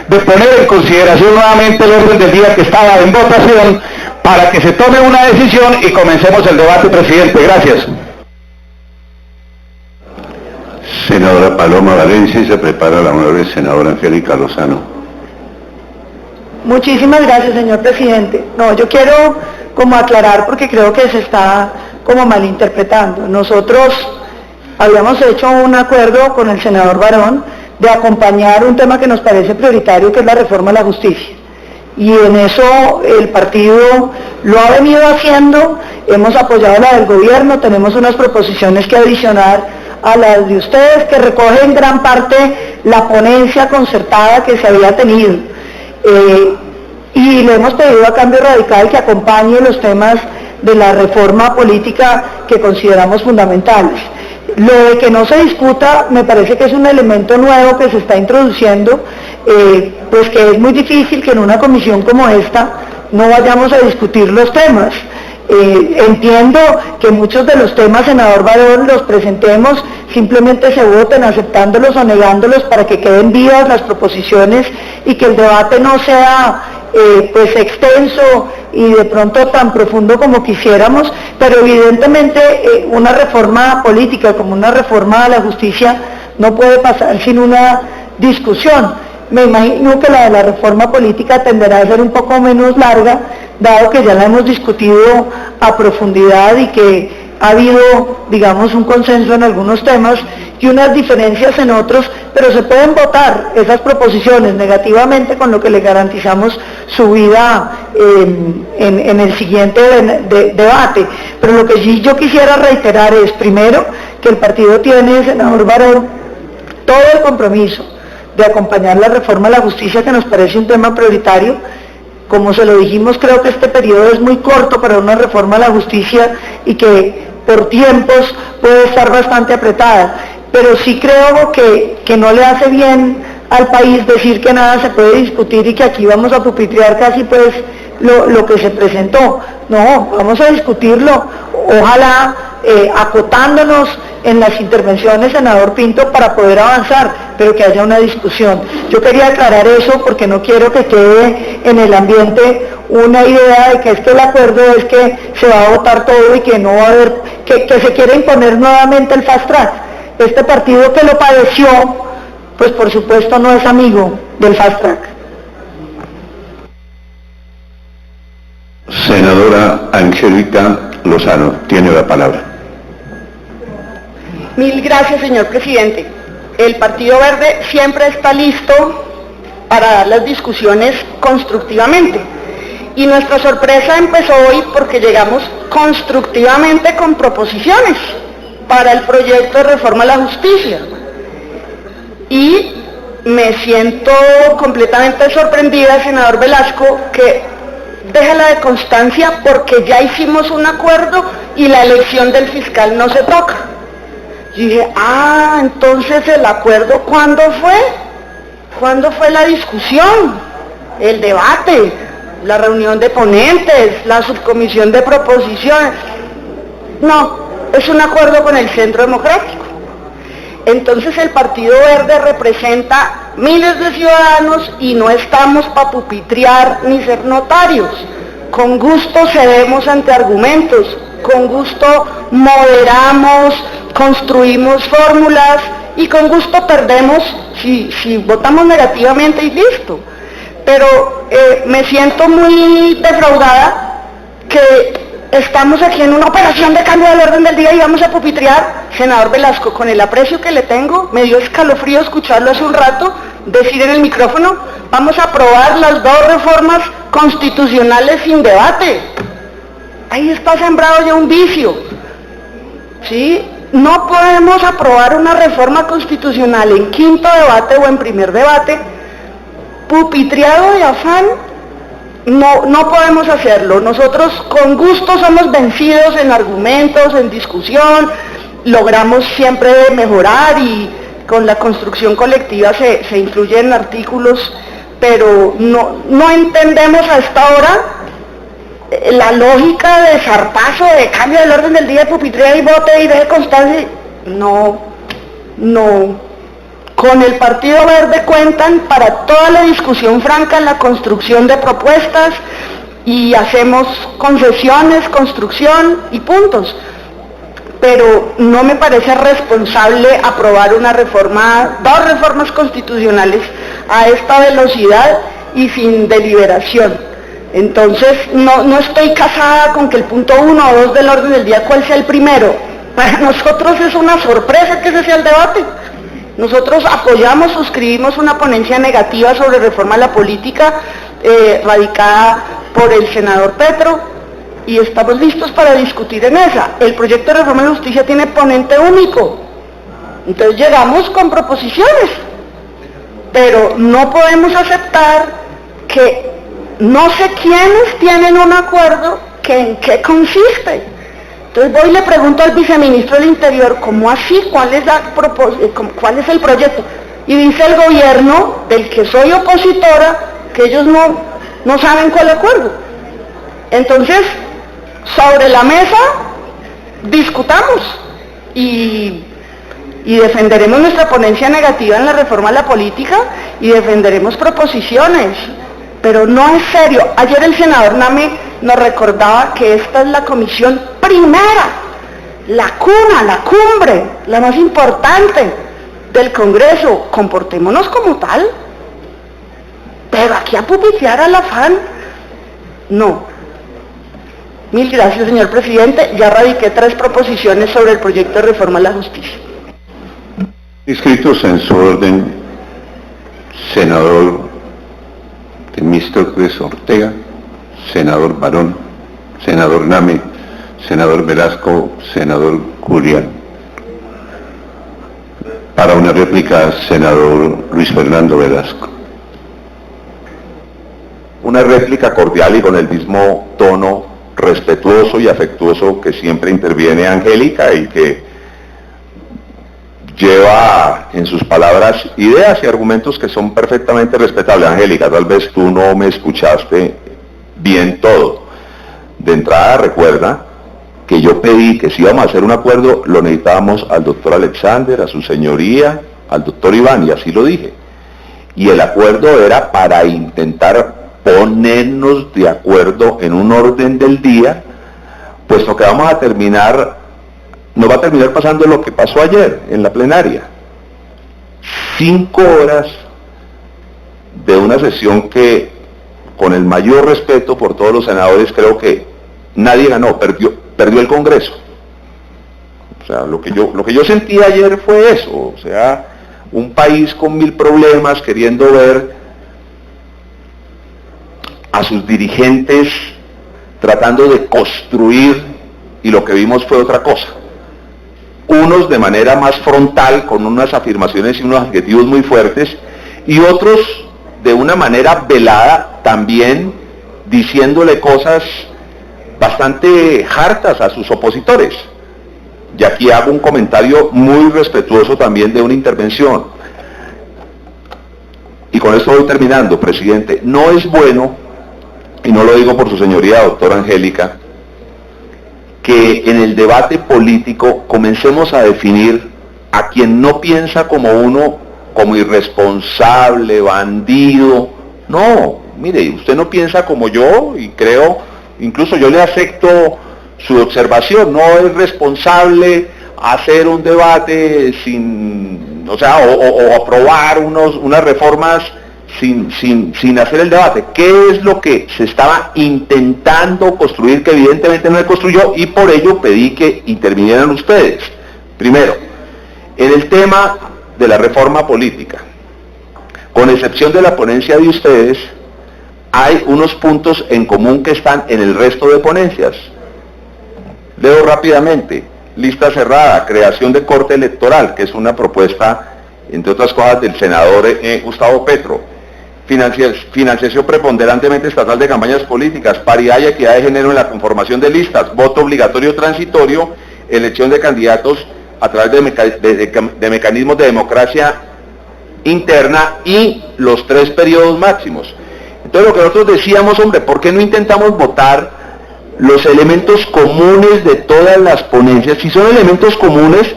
de poner en consideración nuevamente el orden del día que estaba en votación, para que se tome una decisión y comencemos el debate, presidente. Gracias. Senadora Paloma Valencia, y se prepara la honorable senadora Angélica Lozano. Muchísimas gracias, señor presidente. No, yo quiero como aclarar, porque creo que se está como malinterpretando. Nosotros habíamos hecho un acuerdo con el senador Barón de acompañar un tema que nos parece prioritario, que es la reforma a la justicia. Y en eso el partido lo ha venido haciendo, hemos apoyado la del gobierno, tenemos unas proposiciones que adicionar a las de ustedes, que recogen en gran parte la ponencia concertada que se había tenido. Y le hemos pedido a Cambio Radical que acompañe los temas de la reforma política que consideramos fundamentales. Lo de que no se discuta me parece que es un elemento nuevo que se está introduciendo, pues que es muy difícil que en una comisión como esta no vayamos a discutir los temas. Entiendo que muchos de los temas, senador Barón, los presentemos, simplemente se voten aceptándolos o negándolos para que queden vivas las proposiciones y que el debate no sea pues extenso y de pronto tan profundo como quisiéramos, pero evidentemente una reforma política como una reforma a la justicia no puede pasar sin una discusión. Me imagino que la de la reforma política tenderá a ser un poco menos larga, dado que ya la hemos discutido a profundidad y que ha habido, digamos, un consenso en algunos temas y unas diferencias en otros, pero se pueden votar esas proposiciones negativamente, con lo que le garantizamos su vida en el siguiente debate. Pero lo que sí yo quisiera reiterar es, primero, que el partido tiene, senador Barón, todo el compromiso de acompañar la reforma a la justicia, que nos parece un tema prioritario. Como se lo dijimos, creo que este periodo es muy corto para una reforma a la justicia y que por tiempos puede estar bastante apretada, pero sí creo que no le hace bien al país decir que nada se puede discutir y que aquí vamos a pupitrear casi pues lo que se presentó. No, vamos a discutirlo, ojalá acotándonos en las intervenciones, senador Pinto, para poder avanzar, pero que haya una discusión. Yo quería aclarar eso porque no quiero que quede en el ambiente una idea de que es que el acuerdo es que se va a votar todo y que no va a haber, que se quiere imponer nuevamente el fast track. Este partido que lo padeció, pues por supuesto no es amigo del fast track. Senadora Angélica Lozano, tiene la palabra. Mil gracias, señor presidente. El Partido Verde siempre está listo para dar las discusiones constructivamente. Y nuestra sorpresa empezó hoy porque llegamos constructivamente con proposiciones para el proyecto de reforma a la justicia. Y me siento completamente sorprendida, senador Velasco, que deja la de constancia porque ya hicimos un acuerdo y la elección del fiscal no se toca. Y dije, entonces el acuerdo, ¿cuándo fue? ¿Cuándo fue la discusión? El debate, la reunión de ponentes, la subcomisión de proposiciones. No, es un acuerdo con el Centro Democrático. Entonces el Partido Verde representa miles de ciudadanos y no estamos para pupitrear ni ser notarios. Con gusto cedemos ante argumentos, con gusto moderamos, construimos fórmulas y con gusto perdemos si votamos negativamente y listo. Pero me siento muy defraudada que estamos aquí en una operación de cambio del orden del día y vamos a pupitrear. Senador Velasco, con el aprecio que le tengo, me dio escalofrío escucharlo hace un rato decir en el micrófono, vamos a aprobar las dos reformas constitucionales sin debate. Ahí está sembrado ya un vicio, ¿sí? No podemos aprobar una reforma constitucional en quinto debate o en primer debate, pupitreado de afán. No podemos hacerlo. Nosotros con gusto somos vencidos en argumentos, en discusión, logramos siempre mejorar y con la construcción colectiva se incluyen artículos, pero no entendemos a esta hora la lógica de zarpazo, de cambio del orden del día, de pupitrea y vote y deje constancia. No. Con el Partido Verde cuentan para toda la discusión franca en la construcción de propuestas y hacemos concesiones, construcción y puntos. Pero no me parece responsable aprobar una reforma, dos reformas constitucionales a esta velocidad y sin deliberación. Entonces no estoy casada con que el punto 1 o 2 del orden del día, cuál sea el primero. Para nosotros es una sorpresa que ese sea el debate. Nosotros apoyamos, suscribimos una ponencia negativa sobre reforma a la política radicada por el senador Petro y estamos listos para discutir en esa. El proyecto de reforma a la justicia tiene ponente único, entonces llegamos con proposiciones, pero no podemos aceptar que no sé quiénes tienen un acuerdo que en qué consiste. Entonces voy y le pregunto al viceministro del Interior, ¿cómo así? ¿Cuál es el proyecto? Y dice el gobierno, del que soy opositora, que ellos no saben cuál acuerdo. Entonces, sobre la mesa, discutamos y defenderemos nuestra ponencia negativa en la reforma a la política y defenderemos proposiciones. Pero no es serio. Ayer el senador Name nos recordaba que esta es la comisión primera, la cuna, la cumbre, la más importante del Congreso. Comportémonos como tal. Pero aquí a pupitear al afán, no. Mil gracias, señor presidente. Ya radiqué 3 proposiciones sobre el proyecto de reforma a la justicia. Inscritos en su orden, senador Temístocles Ortega, senador Barón, senador Name, senador Velasco, senador Curial. Para una réplica, senador Luis Fernando Velasco. Una réplica cordial y con el mismo tono respetuoso y afectuoso que siempre interviene Angélica y que lleva en sus palabras ideas y argumentos que son perfectamente respetables. Angélica, tal vez tú no me escuchaste bien todo. De entrada, recuerda que yo pedí que si íbamos a hacer un acuerdo, lo necesitábamos al doctor Alexander, a su señoría, al doctor Iván, y así lo dije. Y el acuerdo era para intentar ponernos de acuerdo en un orden del día, puesto que vamos a terminar, nos va a terminar pasando lo que pasó ayer en la plenaria. 5 horas de una sesión que, con el mayor respeto por todos los senadores, creo que nadie ganó, perdió el Congreso. O sea, lo que yo sentí ayer fue eso, o sea, un país con 1000 problemas, queriendo ver a sus dirigentes tratando de construir, y lo que vimos fue otra cosa. Unos de manera más frontal, con unas afirmaciones y unos adjetivos muy fuertes, y otros de una manera velada, también diciéndole cosas bastante hartas a sus opositores. Y aquí hago un comentario muy respetuoso también de una intervención. Y con esto voy terminando, presidente. No es bueno, y no lo digo por su señoría, doctora Angélica, que en el debate político comencemos a definir a quien no piensa como uno, como irresponsable, bandido. No, mire, usted no piensa como yo, y creo, incluso yo le acepto su observación, no es responsable hacer un debate sin, o sea, o aprobar unas reformas sin hacer el debate. ¿Qué es lo que se estaba intentando construir, que evidentemente no se construyó, y por ello pedí que intervinieran ustedes? Primero, en el tema de la reforma política, con excepción de la ponencia de ustedes, hay unos puntos en común que están en el resto de ponencias. Leo rápidamente: lista cerrada, creación de corte electoral, que es una propuesta, entre otras cosas, del senador Gustavo Petro. Financiación preponderantemente estatal de campañas políticas, paridad y equidad de género en la conformación de listas, voto obligatorio transitorio, elección de candidatos a través de mecanismos de democracia interna y los 3 periodos máximos. Entonces, lo que nosotros decíamos, hombre, ¿por qué no intentamos votar los elementos comunes de todas las ponencias? Si son elementos comunes,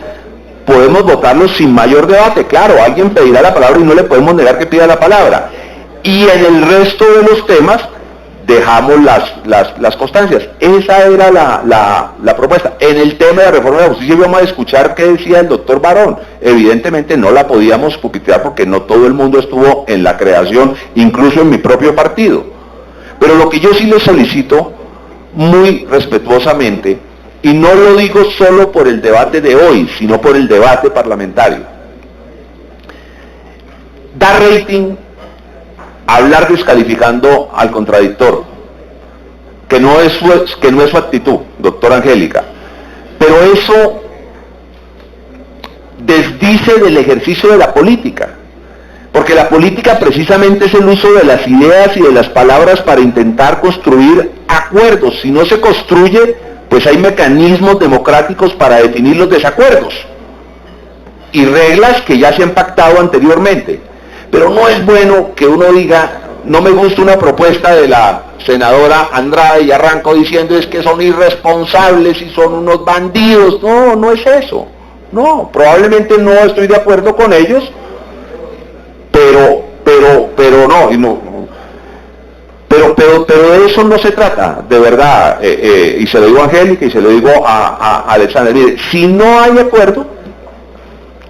podemos votarlos sin mayor debate. Claro, alguien pedirá la palabra y no le podemos negar que pida la palabra. Y en el resto de los temas dejamos las constancias. Esa era la propuesta. En el tema de la reforma de la justicia íbamos a escuchar qué decía el doctor Barón. Evidentemente no la podíamos pupitear porque no todo el mundo estuvo en la creación, incluso en mi propio partido. Pero lo que yo sí les solicito, muy respetuosamente, y no lo digo solo por el debate de hoy, sino por el debate parlamentario, da rating hablar descalificando al contradictor, que no es su actitud, doctora Angélica, pero eso desdice del ejercicio de la política, porque la política precisamente es el uso de las ideas y de las palabras para intentar construir acuerdos. Si no se construye, pues hay mecanismos democráticos para definir los desacuerdos y reglas que ya se han pactado anteriormente. Pero no es bueno que uno diga, no me gusta una propuesta de la senadora Andrade y arranco diciendo es que son irresponsables y son unos bandidos. No, no es eso. No, probablemente no estoy de acuerdo con ellos, pero de eso no se trata, de verdad, y se lo digo a Angélica y se lo digo a Alexander. Mire, si no hay acuerdo,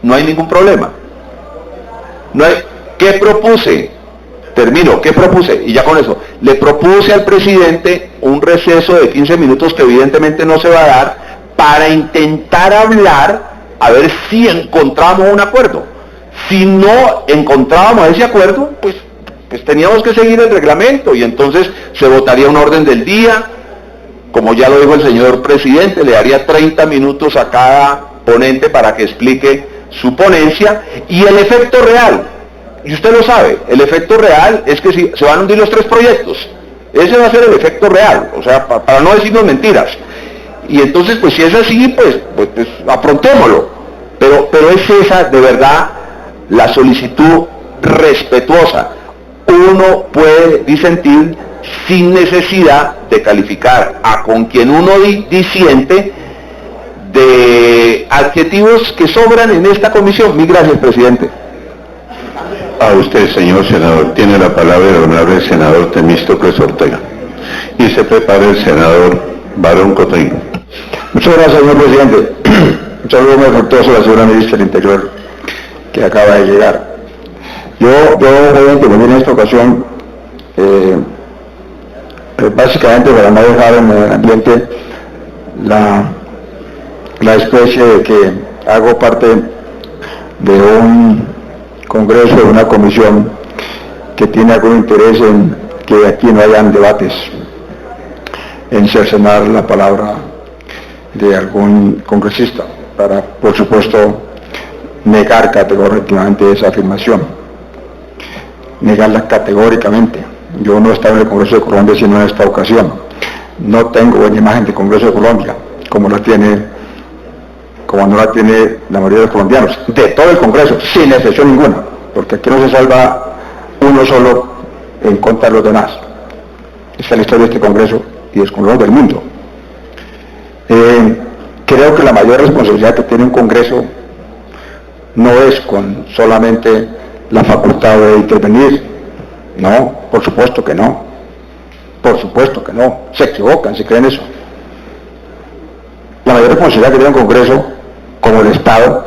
no hay ningún problema. ¿Qué propuse? Termino, ¿qué propuse? Y ya con eso, le propuse al presidente un receso de 15 minutos que evidentemente no se va a dar para intentar hablar, a ver si encontramos un acuerdo. Si no encontrábamos ese acuerdo, pues teníamos que seguir el reglamento y entonces se votaría un orden del día, como ya lo dijo el señor presidente, le daría 30 minutos a cada ponente para que explique su ponencia, y el efecto real, y usted lo sabe, el efecto real es que si se van a hundir los 3 proyectos, ese va a ser el efecto real, o sea, para no decirnos mentiras. Y entonces, pues si es así, pues afrontémoslo. Pero es esa, de verdad, la solicitud respetuosa. Uno puede disentir sin necesidad de calificar a con quien uno disiente de adjetivos que sobran en esta comisión. Mil gracias, presidente. A usted, señor senador, tiene la palabra el honorable senador Temístocles Ortega. Y se prepara el senador Barón Cotoino. Muchas gracias, señor presidente. Un saludo muy afectuoso a la señora ministra del Interior, que acaba de llegar. Yo voy a intervenir en esta ocasión, básicamente para no dejar en el ambiente la especie de que hago parte de un congreso, de una comisión que tiene algún interés en que aquí no hayan debates, en cercenar la palabra de algún congresista, para, por supuesto, negar categóricamente esa afirmación, negarla categóricamente. Yo no he estado en el Congreso de Colombia sino en esta ocasión. No tengo buena imagen del Congreso de Colombia, como no la tiene la mayoría de los colombianos, de todo el Congreso, sin excepción ninguna, porque aquí no se salva uno solo en contra de los demás. Esta es la historia de este Congreso y de los congresos del mundo. Creo que la mayor responsabilidad que tiene un Congreso no es con solamente la facultad de intervenir. No, por supuesto que no. Por supuesto que no. Se equivocan si creen eso. La mayor responsabilidad que tiene un Congreso, como el Estado,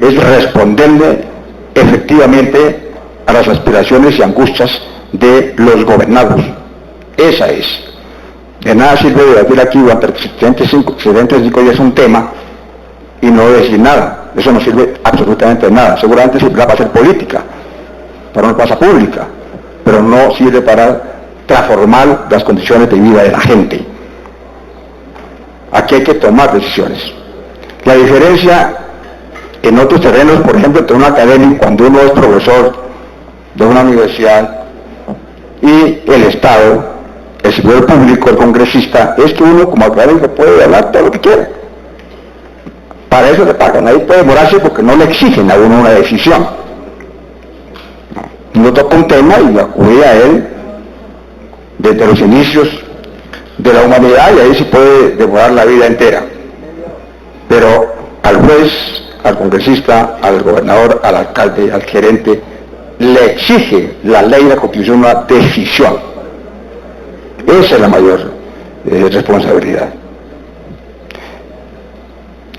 es responderle efectivamente a las aspiraciones y angustias de los gobernados. Esa es. De nada sirve debatir aquí durante los siguientes 5 días un tema y no decir nada. Eso no sirve absolutamente de nada. Seguramente sirve para hacer política, para una plaza pública, pero no sirve para transformar las condiciones de vida de la gente. Aquí hay que tomar decisiones. La diferencia en otros terrenos, por ejemplo, entre un académico, cuando uno es profesor de una universidad, y el Estado, el servidor público, el congresista, es que uno como académico puede hablar todo lo que quiera. Para eso le pagan, ahí puede demorarse porque no le exigen a uno una decisión. Uno toca un tema y acude a él desde los inicios de la humanidad y ahí se puede demorar la vida entera. Pero al juez, al congresista, al gobernador, al alcalde, al gerente, le exige la ley y la Constitución una decisión. Esa es la mayor responsabilidad.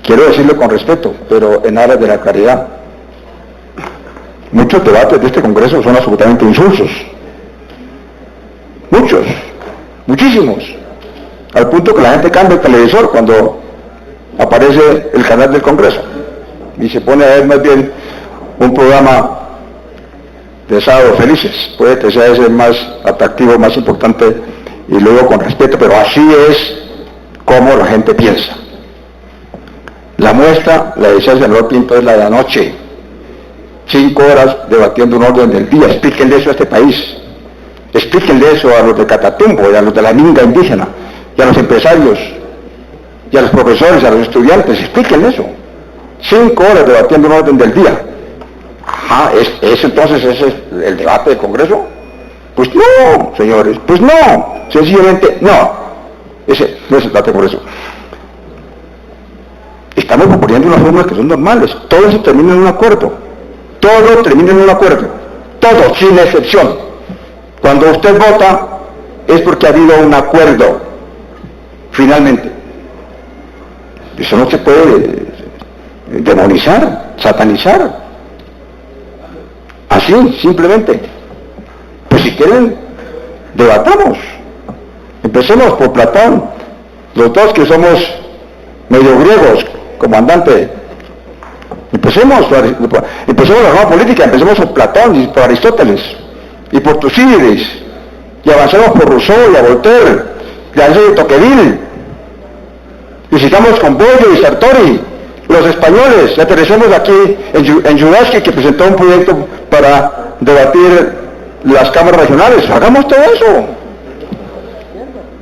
Quiero decirlo con respeto, pero en aras de la claridad. Muchos debates de este Congreso son absolutamente insulsos. Muchos, muchísimos. Al punto que la gente cambia el televisor cuando aparece el canal del Congreso y se pone a ver más bien un programa de Sábado Felices. Puede que sea ese más atractivo, más importante, y lo digo con respeto, pero así es como la gente piensa. La muestra, la decía el senador Pinto, es la de anoche. 5 horas debatiendo un orden del día. Explíquenle eso a este país. Explíquenle eso a los de Catatumbo, y a los de la minga indígena, y a los empresarios, y a los profesores, a los estudiantes. Explíquenle eso. 5 horas debatiendo un orden del día. Ajá, ¿es entonces ese el debate del Congreso? Pues no, señores, pues no. Sencillamente no. Ese no es el debate del Congreso. Estamos proponiendo unas formas que son normales. Todo eso termina en un acuerdo. Todo termina en un acuerdo. Todo, sin excepción. Cuando usted vota, es porque ha habido un acuerdo. Finalmente. Eso no se puede demonizar, satanizar. Así, simplemente. Pues si quieren, debatamos. Empecemos por Platón. Los dos que somos medio griegos, comandante. Empecemos la rama política, empecemos por Platón y por Aristóteles, y por Tucídides, y avancemos por Rousseau y a Voltaire, y a de Tocqueville, y sigamos con Boyo y Sartori, los españoles, y aterricemos aquí en Judaski, que presentó un proyecto para debatir las cámaras regionales. Hagamos todo eso.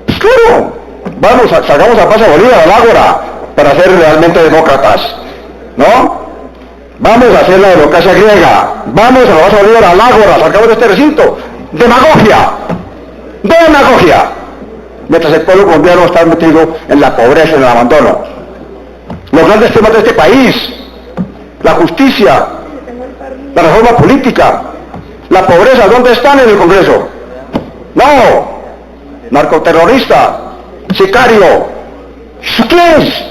Pues claro, vamos, salgamos a Plaza Bolívar, al Ágora, para ser realmente demócratas, ¿no? Vamos a hacer la democracia griega, vamos a la Plaza Bolívar, al Ágora, salgamos de este recinto. ¡Demagogia! ¡Demagogia! Mientras el pueblo colombiano está metido en la pobreza, en el abandono. Los grandes temas de este país, la justicia, la reforma política, la pobreza, ¿dónde están en el Congreso? No, narcoterrorista, sicario, ¿qué es?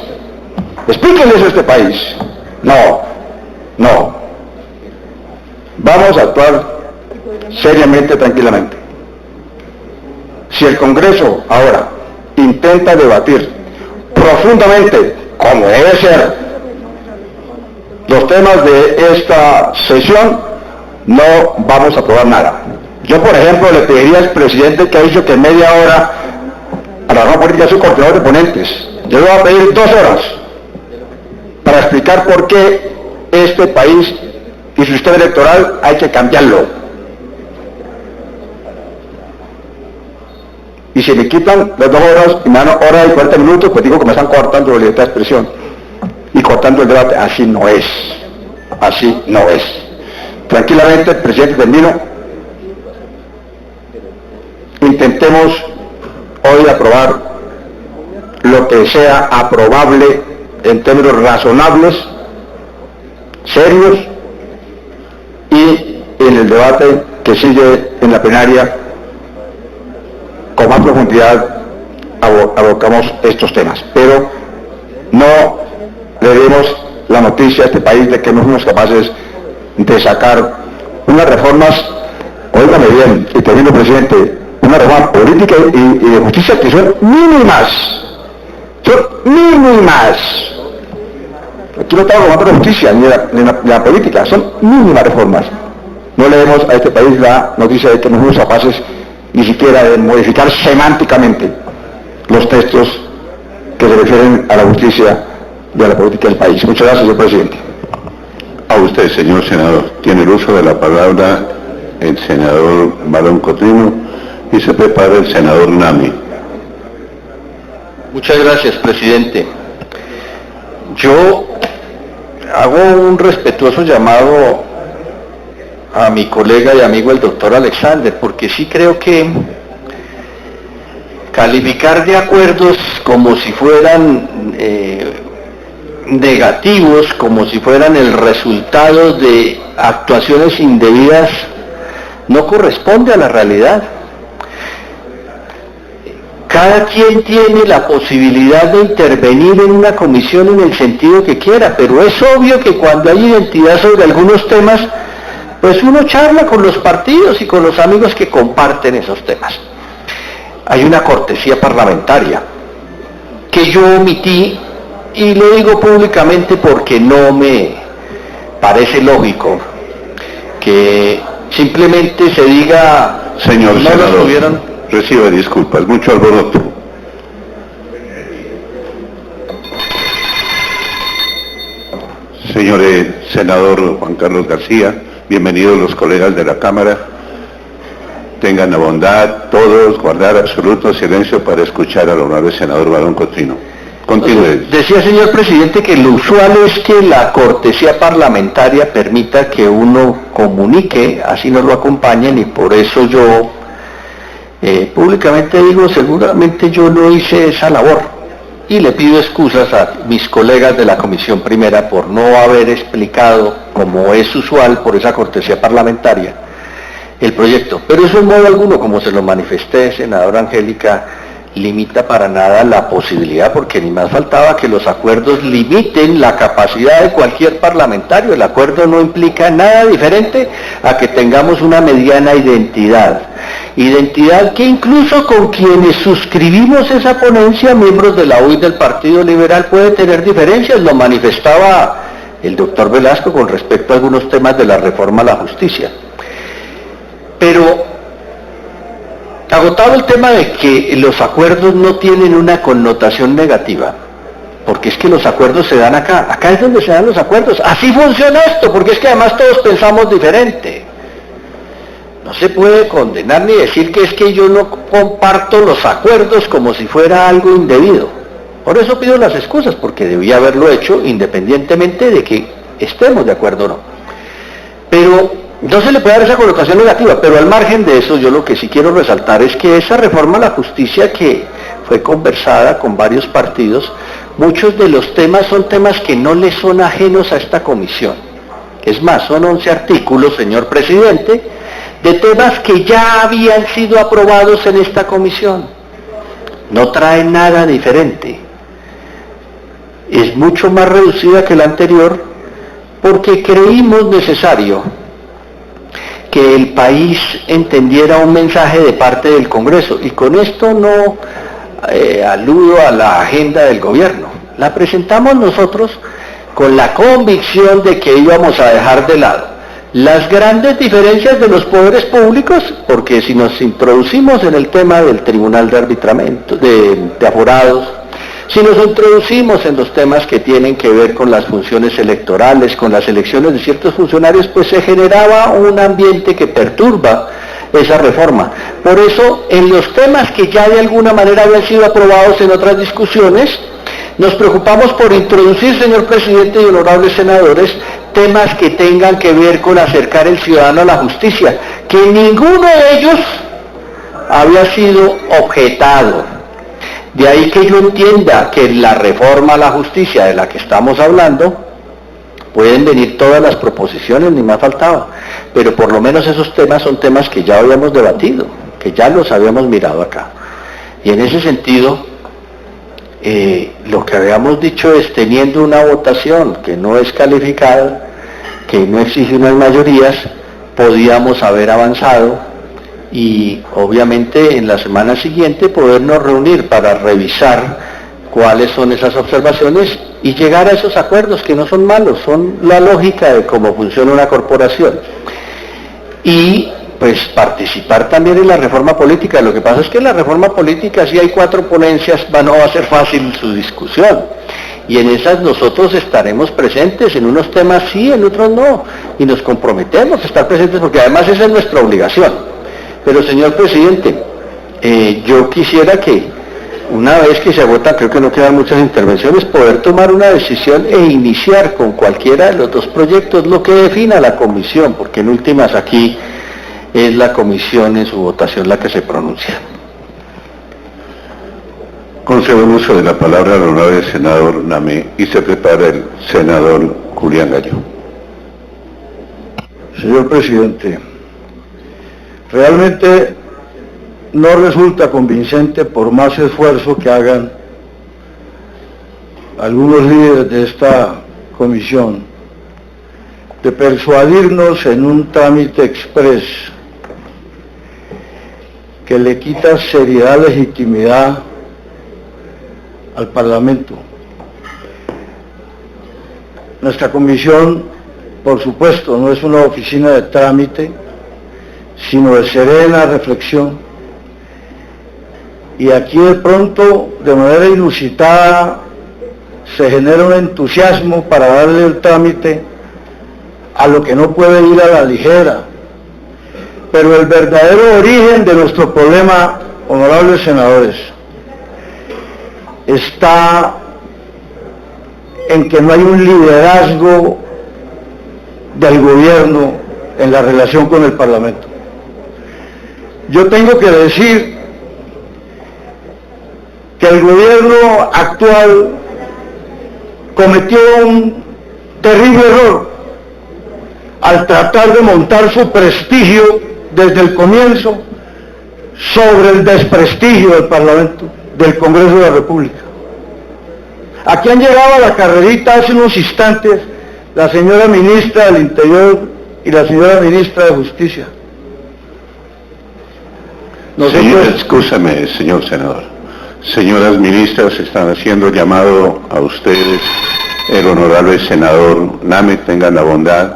Explíquenles a este país. No, no. Vamos a actuar seriamente, tranquilamente. Si el Congreso ahora intenta debatir profundamente, como debe ser, los temas de esta sesión, no vamos a aprobar nada. Yo, por ejemplo, le pediría al presidente, que ha dicho que en media hora, a la rama política, soy coordinador de ponentes, yo le voy a pedir 2 horas para explicar por qué este país y su sistema electoral hay que cambiarlo. Y si me quitan las 2 horas y me dan 1 hora y 40 minutos, pues digo que me están cortando la libertad de expresión y cortando el debate. Así no es. Así no es. Tranquilamente, presidente, termino. Intentemos hoy aprobar lo que sea aprobable en términos razonables, serios, y en el debate que sigue en la plenaria, con más profundidad abocamos estos temas. Pero no le demos la noticia a este país de que no fuimos capaces de sacar unas reformas, óigame bien, y termino, presidente, una reforma política y de justicia que son mínimas. Son mínimas. Aquí no estamos hablando de justicia ni de la política, son mínimas reformas. No le demos a este país la noticia de que no fuimos capaces ni siquiera de modificar semánticamente los textos que se refieren a la justicia y a la política del país. Muchas gracias, señor presidente. A usted, señor senador. Tiene el uso de la palabra el senador Barón Cotrino y se prepara el senador Nami. Muchas gracias, presidente. Yo hago un respetuoso llamado a mi colega y amigo el doctor Alexander, porque sí creo que calificar de acuerdos como si fueran negativos, como si fueran el resultado de actuaciones indebidas, no corresponde a la realidad. Cada quien tiene la posibilidad de intervenir en una comisión en el sentido que quiera, pero es obvio que cuando hay identidad sobre algunos temas, pues uno charla con los partidos y con los amigos que comparten esos temas. Hay una cortesía parlamentaria que yo omití y le digo públicamente porque no me parece lógico que simplemente se diga, Señor no senador, lo tuvieron. reciba disculpas, mucho alboroto. Señor senador Juan Carlos García, bienvenidos los colegas de la Cámara. Tengan la bondad todos guardar absoluto silencio para escuchar al honorable senador Barón Cotrino. Continúe. Decía, señor presidente, que lo usual es que la cortesía parlamentaria permita que uno comunique, así nos lo acompañen, y por eso yo públicamente digo, seguramente yo no hice esa labor. Y le pido excusas a mis colegas de la Comisión Primera por no haber explicado, como es usual por esa cortesía parlamentaria, el proyecto. Pero eso en modo alguno, como se lo manifesté, senadora Angélica, limita para nada la posibilidad, porque ni más faltaba que los acuerdos limiten la capacidad de cualquier parlamentario. El acuerdo no implica nada diferente a que tengamos una mediana identidad que incluso con quienes suscribimos esa ponencia, miembros de la UI del Partido Liberal, puede tener diferencias. Lo manifestaba el doctor Velasco con respecto a algunos temas de la reforma a la justicia. Pero agotado el tema de que los acuerdos no tienen una connotación negativa, porque es que los acuerdos se dan acá es donde se dan los acuerdos, así funciona esto, porque es que además todos pensamos diferente. No se puede condenar ni decir que es que yo no comparto los acuerdos como si fuera algo indebido. Por eso pido las excusas, porque debía haberlo hecho independientemente de que estemos de acuerdo o no. Pero no se le puede dar esa connotación negativa, pero al margen de eso, yo lo que sí quiero resaltar es que esa reforma a la justicia que fue conversada con varios partidos, muchos de los temas son temas que no le son ajenos a esta comisión. Es más, son 11 artículos, señor presidente, de temas que ya habían sido aprobados en esta comisión. No trae nada diferente. Es mucho más reducida que la anterior, porque creímos necesario que el país entendiera un mensaje de parte del Congreso, y con esto no aludo a la agenda del gobierno. La presentamos nosotros con la convicción de que íbamos a dejar de lado las grandes diferencias de los poderes públicos, porque si nos introducimos en el tema del Tribunal de Arbitramiento, de aforados, si nos introducimos en los temas que tienen que ver con las funciones electorales, con las elecciones de ciertos funcionarios, pues se generaba un ambiente que perturba esa reforma. Por eso, en los temas que ya de alguna manera habían sido aprobados en otras discusiones, nos preocupamos por introducir, señor presidente y honorables senadores, temas que tengan que ver con acercar el ciudadano a la justicia, que ninguno de ellos había sido objetado. De ahí que yo entienda que en la reforma a la justicia de la que estamos hablando, pueden venir todas las proposiciones, ni más faltaba, pero por lo menos esos temas son temas que ya habíamos debatido, que ya los habíamos mirado acá. Y en ese sentido, lo que habíamos dicho es, teniendo una votación que no es calificada, que no exige unas mayorías, podíamos haber avanzado y obviamente en la semana siguiente podernos reunir para revisar cuáles son esas observaciones y llegar a esos acuerdos que no son malos, son la lógica de cómo funciona una corporación. Y pues participar también en la reforma política. Lo que pasa es que en la reforma política, si hay 4 ponencias, no va a ser fácil su discusión. Y en esas nosotros estaremos presentes, en unos temas sí, en otros no. Y nos comprometemos a estar presentes porque además esa es nuestra obligación. Pero señor presidente, yo quisiera que una vez que se agotan, creo que no quedan muchas intervenciones, poder tomar una decisión e iniciar con cualquiera de los 2 proyectos lo que defina la comisión, porque en últimas aquí es la comisión en su votación la que se pronuncia. Concedo el uso de la palabra al honorable senador Name y se prepara el senador Julián Gallo. Señor presidente, realmente no resulta convincente, por más esfuerzo que hagan algunos líderes de esta comisión, de persuadirnos en un trámite exprés que le quita seriedad, legitimidad al Parlamento. Nuestra comisión, por supuesto, no es una oficina de trámite, sino de serena reflexión. Y aquí de pronto, de manera inusitada, se genera un entusiasmo para darle el trámite a lo que no puede ir a la ligera. Pero el verdadero origen de nuestro problema, honorables senadores, está en que no hay un liderazgo del gobierno en la relación con el Parlamento. Yo tengo que decir que el gobierno actual cometió un terrible error al tratar de montar su prestigio desde el comienzo sobre el desprestigio del Parlamento, del Congreso de la República. Aquí han llegado a la carrerita hace unos instantes la señora ministra del Interior y la señora ministra de Justicia. Escúchame, señor senador. Señoras ministras, están haciendo llamado a ustedes, el honorable senador Name, tengan la bondad.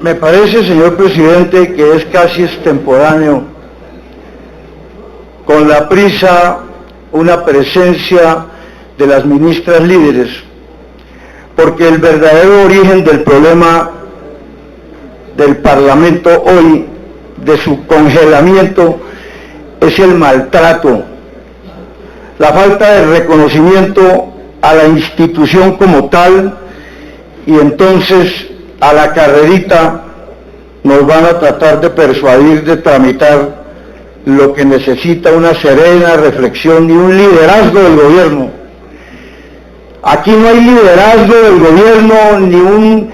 Me parece, señor presidente, que es casi extemporáneo, con la prisa, una presencia de las ministras líderes, porque el verdadero origen del problema del Parlamento hoy, de su congelamiento, es el maltrato, la falta de reconocimiento a la institución como tal, y entonces a la carrerita nos van a tratar de persuadir de tramitar lo que necesita una serena reflexión y un liderazgo del gobierno. Aquí no hay liderazgo del gobierno ni un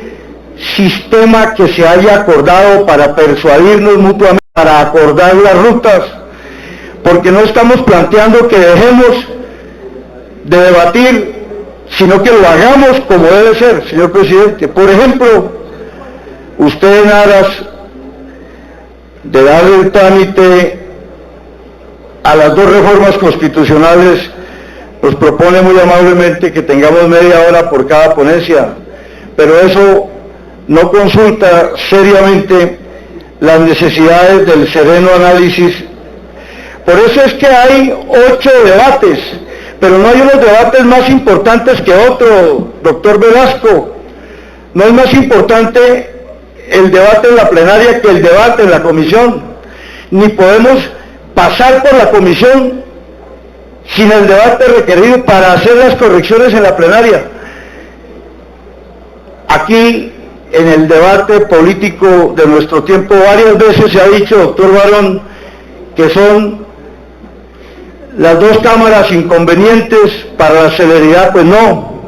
sistema que se haya acordado para persuadirnos mutuamente, para acordar las rutas, porque no estamos planteando que dejemos de debatir, sino que lo hagamos como debe ser, señor presidente. Por ejemplo, usted en aras de darle el trámite a las dos reformas constitucionales, nos propone muy amablemente que tengamos media hora por cada ponencia, pero eso no consulta seriamente las necesidades del sereno análisis. Por eso es que hay 8 debates, pero no hay unos debates más importantes que otro, doctor Velasco. No es más importante el debate en la plenaria que el debate en la comisión, ni podemos pasar por la comisión sin el debate requerido para hacer las correcciones en la plenaria. Aquí, en el debate político de nuestro tiempo, varias veces se ha dicho, doctor Barón, que son las dos cámaras inconvenientes para la celeridad. Pues no.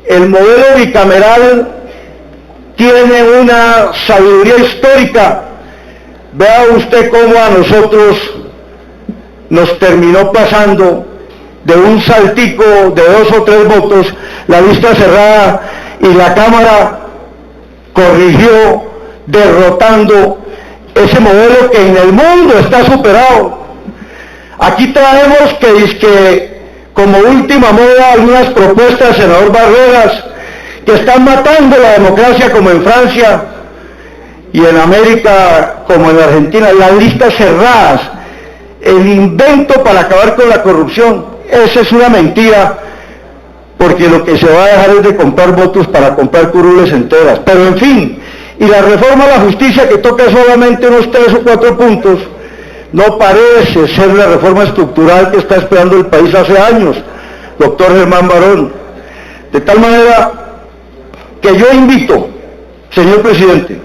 El modelo bicameral tiene una sabiduría histórica. Vea usted cómo a nosotros nos terminó pasando de un saltico de 2 o 3 votos, la vista cerrada, y la Cámara corrigió derrotando ese modelo que en el mundo está superado. Aquí traemos que como última moda algunas propuestas, senador Barreras, que están matando la democracia, como en Francia y en América como en Argentina, las listas cerradas, el invento para acabar con la corrupción. Esa es una mentira, porque lo que se va a dejar es de comprar votos para comprar curules enteras. Pero en fin, y la reforma a la justicia, que toca solamente unos 3 o 4 puntos, no parece ser la reforma estructural que está esperando el país hace años, doctor Germán Barón. De tal manera que yo invito, señor presidente,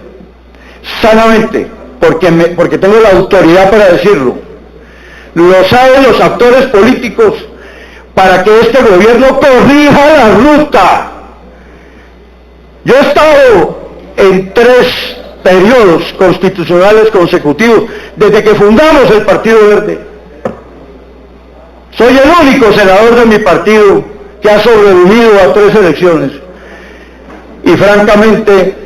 sanamente, porque tengo la autoridad para decirlo, lo saben los actores políticos, para que este gobierno corrija la ruta. Yo he estado en 3 periodos constitucionales consecutivos desde que fundamos el Partido Verde. Soy el único senador de mi partido que ha sobrevivido a 3 elecciones, y francamente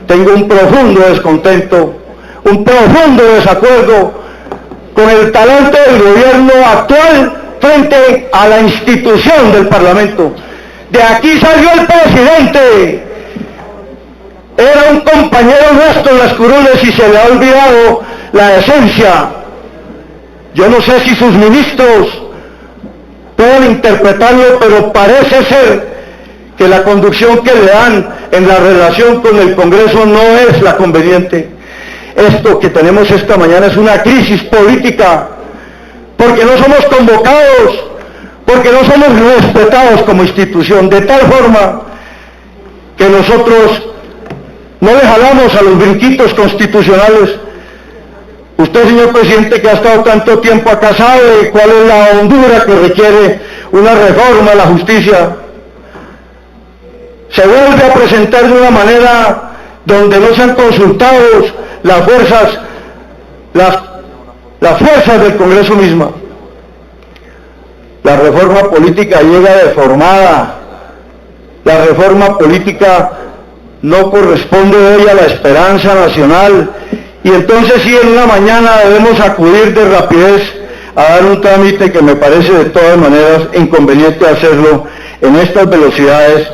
tengo un profundo descontento, un profundo desacuerdo con el talante del gobierno actual frente a la institución del Parlamento. De aquí salió el presidente era un compañero nuestro en las curules y se le ha olvidado la esencia. Yo no sé si sus ministros pueden interpretarlo, pero parece ser que la conducción que le dan en la relación con el Congreso no es la conveniente. Esto que tenemos esta mañana es una crisis política, porque no somos convocados, porque no somos respetados como institución, de tal forma que nosotros no le jalamos a los brinquitos constitucionales. Usted, señor presidente, que ha estado tanto tiempo acá, sabe cuál es la hondura que requiere una reforma a la justicia. Se vuelve a presentar de una manera donde no sean consultados las fuerzas del Congreso misma. La reforma política llega deformada. La reforma política no corresponde hoy a la esperanza nacional, y entonces sí, en una mañana debemos acudir de rapidez a dar un trámite que me parece de todas maneras inconveniente hacerlo en estas velocidades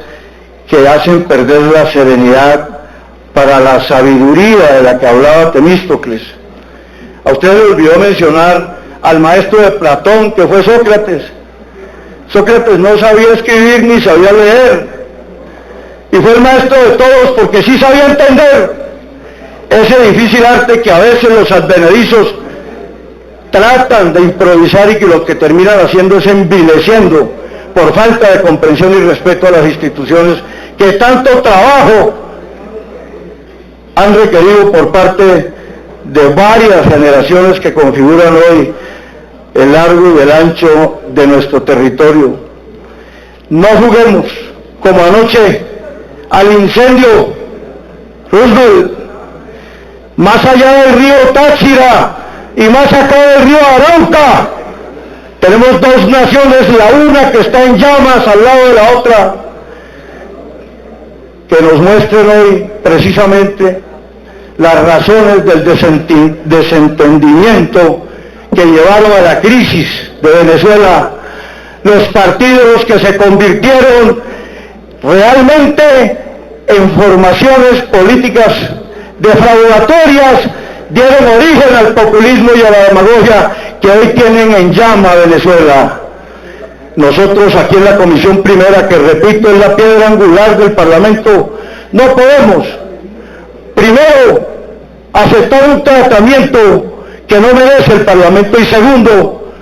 que hacen perder la serenidad para la sabiduría de la que hablaba Temístocles. A usted le olvidó mencionar al maestro de Platón, que fue Sócrates. Sócrates no sabía escribir ni sabía leer, y fue el maestro de todos porque sí sabía entender ese difícil arte que a veces los advenedizos tratan de improvisar y que lo que terminan haciendo es envileciendo por falta de comprensión y respeto a las instituciones que tanto trabajo han requerido por parte de varias generaciones que configuran hoy el largo y el ancho de nuestro territorio. No juguemos, como anoche, al incendio Roosevelt, más allá del río Táchira y más acá del río Arauca. Tenemos dos naciones, la una que está en llamas al lado de la otra, que nos muestren hoy precisamente las razones del desentendimiento que llevaron a la crisis de Venezuela, los partidos que se convirtieron realmente en formaciones políticas defraudatorias, dieron origen al populismo y a la demagogia que hoy tienen en llama a Venezuela. Nosotros aquí en la Comisión Primera, que repito es la piedra angular del Parlamento, no podemos, primero, aceptar un tratamiento que no merece el Parlamento, y segundo,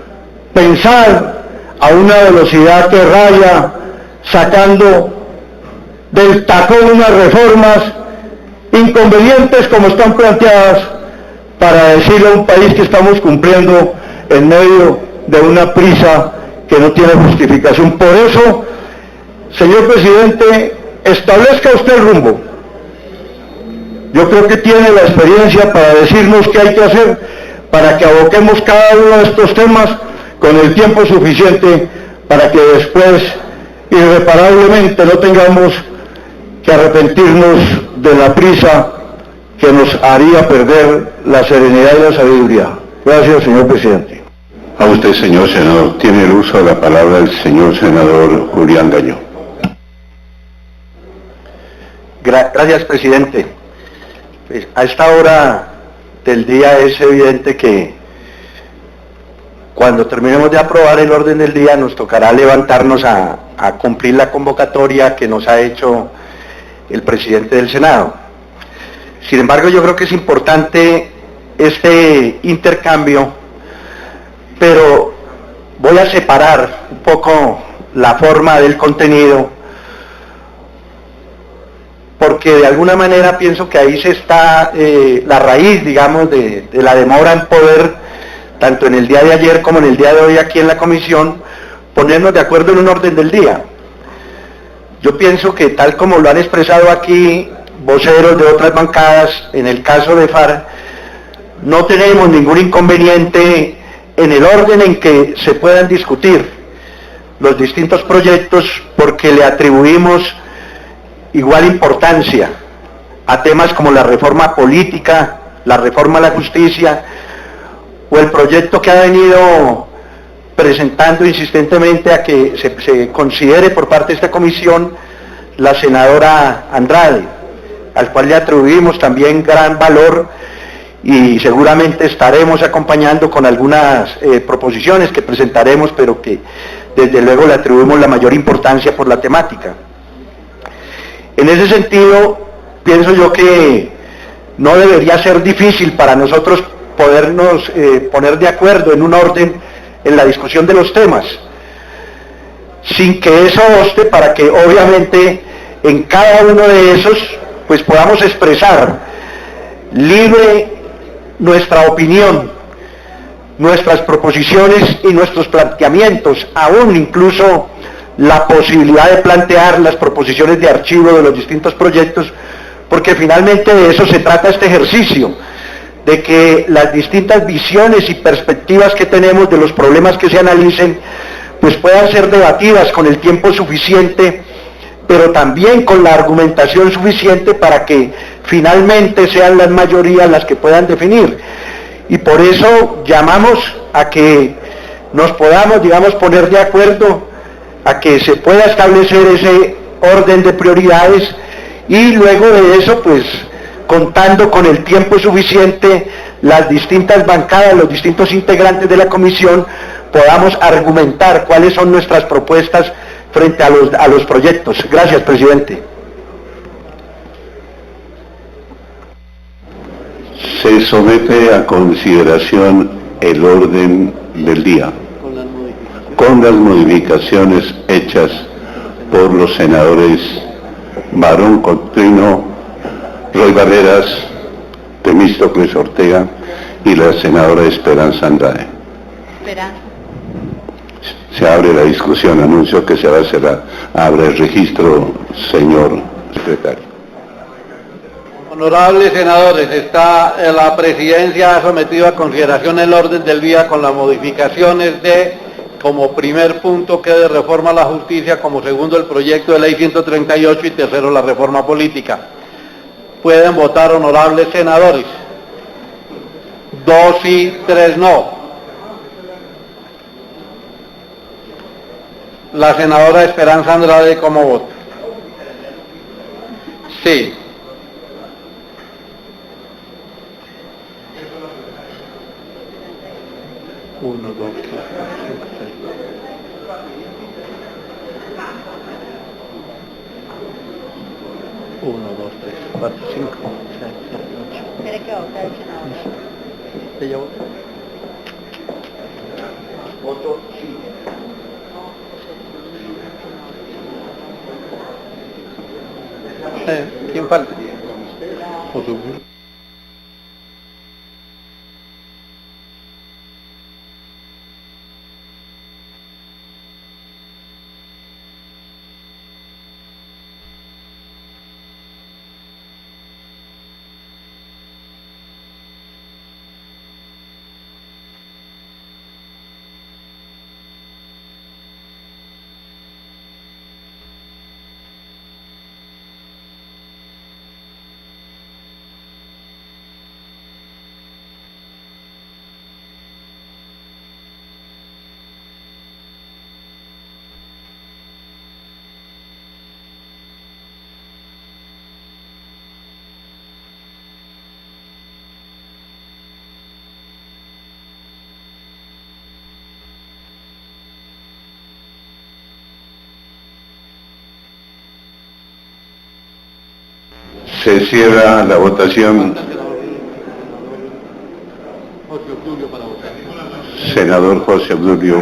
pensar a una velocidad que raya, sacando del tacón unas reformas inconvenientes como están planteadas, para decirle a un país que estamos cumpliendo en medio de una prisa que no tiene justificación. Por eso, señor presidente, establezca usted el rumbo. Yo creo que tiene la experiencia para decirnos qué hay que hacer para que aboquemos cada uno de estos temas con el tiempo suficiente para que después irreparablemente no tengamos que arrepentirnos de la prisa que nos haría perder la serenidad y la sabiduría. Gracias, señor presidente. A usted, señor senador. Tiene el uso de la palabra el señor senador Julián Gañó. Gracias, presidente. Pues, a esta hora del día es evidente que cuando terminemos de aprobar el orden del día nos tocará levantarnos a cumplir la convocatoria que nos ha hecho el presidente del Senado. Sin embargo, yo creo que es importante este intercambio, pero voy a separar un poco la forma del contenido, porque de alguna manera pienso que ahí se está la raíz, digamos, de la demora en poder, tanto en el día de ayer como en el día de hoy aquí en la comisión, ponernos de acuerdo en un orden del día. Yo pienso que tal como lo han expresado aquí voceros de otras bancadas, en el caso de FARC, no tenemos ningún inconveniente en el orden en que se puedan discutir los distintos proyectos, porque le atribuimos igual importancia a temas como la reforma política, la reforma a la justicia, o el proyecto que ha venido presentando insistentemente a que se considere por parte de esta comisión la senadora Andrade. al cual le atribuimos también gran valor, y seguramente estaremos acompañando con algunas proposiciones que presentaremos, pero que desde luego le atribuimos la mayor importancia por la temática. En ese sentido, pienso yo que no debería ser difícil para nosotros podernos poner de acuerdo en un orden en la discusión de los temas, sin que eso obste para que obviamente en cada uno de esos pues podamos expresar libre nuestra opinión, nuestras proposiciones y nuestros planteamientos, aún incluso la posibilidad de plantear las proposiciones de archivo de los distintos proyectos, porque finalmente de eso se trata este ejercicio, de que las distintas visiones y perspectivas que tenemos de los problemas que se analicen, pues puedan ser debatidas con el tiempo suficiente, pero también con la argumentación suficiente para que finalmente sean las mayorías las que puedan definir. Y por eso llamamos a que nos podamos, digamos, poner de acuerdo, a que se pueda establecer ese orden de prioridades, y luego de eso, pues, contando con el tiempo suficiente, las distintas bancadas, los distintos integrantes de la comisión, podamos argumentar cuáles son nuestras propuestas frente a los proyectos. Gracias, presidente. Se somete a consideración el orden del día, con las modificaciones hechas por los senadores Barón Cotrino, Roy Barreras, Temístocles Ortega y la senadora Esperanza Andrade. Se abre la discusión, anuncio que se va a cerrar. Abre el registro, señor secretario. Honorables senadores, la presidencia ha sometido a consideración el orden del día con las modificaciones de, como primer punto, que de reforma a la justicia, como segundo el proyecto de ley 138 y tercero la reforma política. Pueden votar, honorables senadores. 2 sí, 3 no. La senadora Esperanza Andrade, ¿cómo vota? Sí. Uno, dos, tres, cinco, seis. Uno, dos, tres, cuatro, cinco, seis, siete, ocho. ¿Quiere que vote el senador? ¿Ella vota? Voto sí. ¿Quién falta? Se cierra la votación. Senador José Obdulio.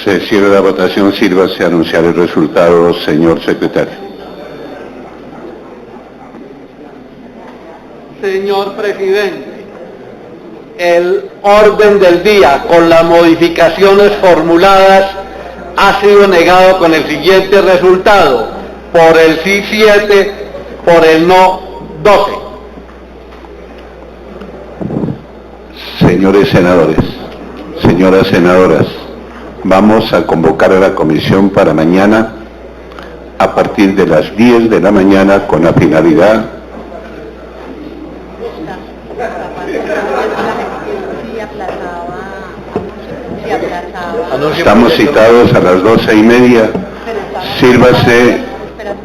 Se cierra la votación. Sírvase a anunciar el resultado, señor secretario. Señor presidente, el orden del día con las modificaciones formuladas ha sido negado con el siguiente resultado: por el sí 7, por el no 12. Señores senadores, señoras senadoras, vamos a convocar a la comisión para mañana a partir de las 10 de la mañana con la finalidad estamos citados a las 12:30, Sírvase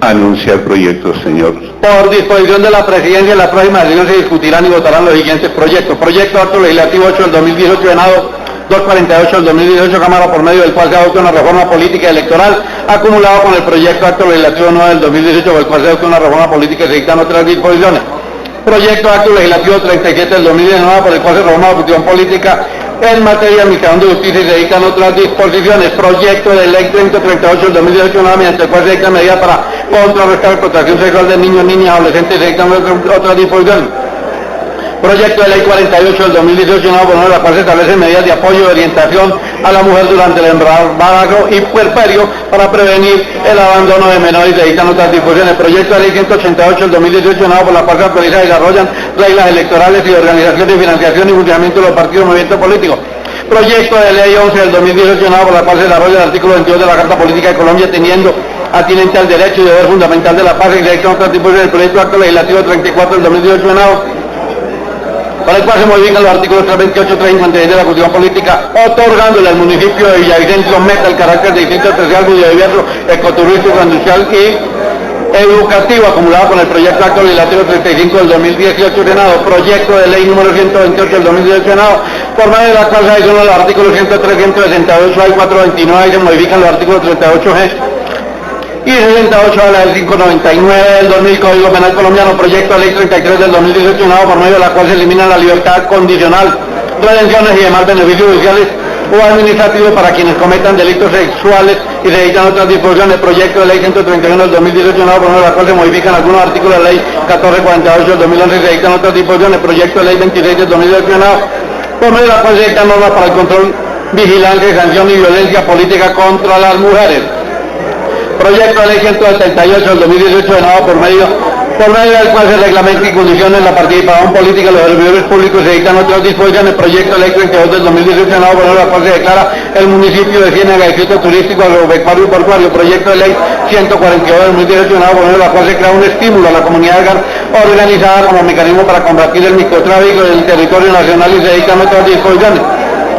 anunciar proyectos, señor. Por disposición de la Presidencia, en la próxima sesión se discutirán y votarán los siguientes proyectos. Proyecto Acto Legislativo 8 del 2018, Senado 248 del 2018, Cámara, por medio del cual se adopta una reforma política electoral, acumulado con el Proyecto Acto Legislativo 9 del 2018, por el cual se adopta una reforma política y se dictan otras disposiciones. Proyecto Acto Legislativo 37 del 2019, por el cual se reforma la función política en materia de administración de justicia y se dictan otras disposiciones. Proyecto de ley 3038 del 2018, mediante el cual se dictan medidas para contrarrestar la explotación sexual de niños, niñas, adolescentes y se dictan otras disposiciones. Proyecto de ley 48 del 2018, por medio de la cual se establecen medidas de apoyo y orientación a la mujer durante el embarazo y puerperio para prevenir el abandono de menores y se dictan otras disposiciones. Proyecto de ley 188 del 2018, por la cual se actualizan y desarrollan reglas electorales y de organización y financiación y funcionamiento de los partidos y movimientos políticos. Proyecto de ley 11 del 2018, por la cual se desarrolla el artículo 22 de la Carta Política de Colombia, teniendo atinente al derecho y deber fundamental de la paz y se dictan otras disposiciones. El proyecto Acto Legislativo 34 del 2018, para el cual se modifican los artículos 328 y 356 de la Constitución Política, otorgándole al municipio de Villavicencio Meta el carácter de distrito especial biodiverso, ecoturístico, industrial y educativo, acumulado con el proyecto Acto Legislativo 35 del 2018, Senado. Proyecto de ley número 128 del 2018, Senado, por medio de la cual se adicionan los artículos 103, 168 y 429 y se modifican los artículos 38G y 68 a la del 599 del 2000 Código Penal Colombiano. Proyecto de ley 33 del 2018, por medio de la cual se elimina la libertad condicional, redenciones y demás beneficios judiciales o administrativos para quienes cometan delitos sexuales y se dictan otras disposiciones. Proyecto de ley 131 del 2018, por medio de la cual se modifican algunos artículos de la ley 1448 del 2011 y se dictan otras disposiciones. Proyecto de ley 26 del 2018, por medio de la cual se dictan normas para el control, vigilancia, sanción y violencia política contra las mujeres. Proyecto de ley 178 del 2018, por medio del cual se reglamenta y condiciona la participación política de los servidores públicos y se dictan otras disposiciones. Proyecto de ley 32 del 2018, por medio de la cual se declara el municipio de Ciénaga distrito turístico, agropecuario y portuario. Proyecto de ley 142 del 2018, por medio de la cual se crea un estímulo a la comunidad organizada como mecanismo para combatir el microtráfico del territorio nacional y se dictan otras disposiciones.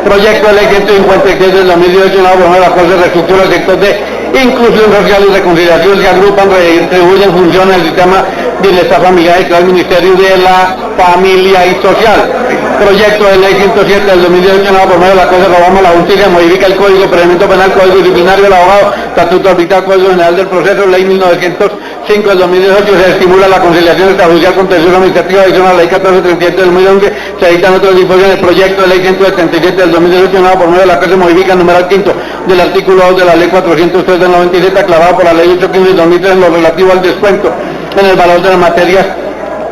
Proyecto de ley 156 del 2018, por medio de la cual se reestructura el sector de inclusión social y reconciliación, se agrupan, redistribuyen funciones del sistema de bienestar familiar y el Ministerio de la Familia y Social. Proyecto de ley 107 del 2018, por medio de la cual se reforma la justicia, modifica el Código de Procedimiento Penal, Código Disciplinario del Abogado, Estatuto Arbitral, Código General del Proceso, Ley 1905 del 2018, se estimula la conciliación extrajudicial contencioso administrativa, adicional a la Ley 1437 del 2011, se dictan otras disposiciones. El proyecto de ley 177 del 2018, por medio de la cual se modifica el numeral quinto del artículo 2 de la Ley 403 del 97, aclarado por la Ley 815 del 2003 en lo relativo al descuento en el valor de las materias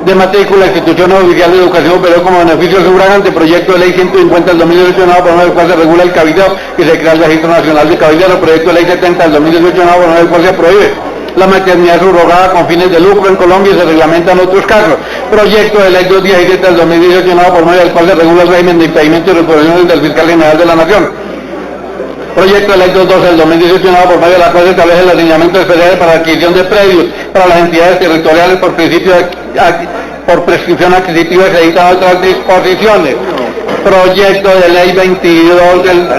de matrícula, instituciones oficiales de educación superior como beneficio sufragante. Proyecto de ley 150 del 2018, por medio del cual se regula el cabildeo y se crea el Registro Nacional de Cabilderos. Proyecto de ley 70 del 2018, por medio del cual se prohíbe la maternidad subrogada con fines de lucro en Colombia y se reglamentan otros casos. Proyecto de ley 217 del 2018, por medio del cual se regula el régimen de impedimento y reprobaciones del Fiscal General de la Nación. Proyecto de ley 212 del 2018, por medio de la cual se establece el alineamiento especial para la adquisición de predios para las entidades territoriales por prescripción adquisitiva y se dictan otras disposiciones. Proyecto de ley 22,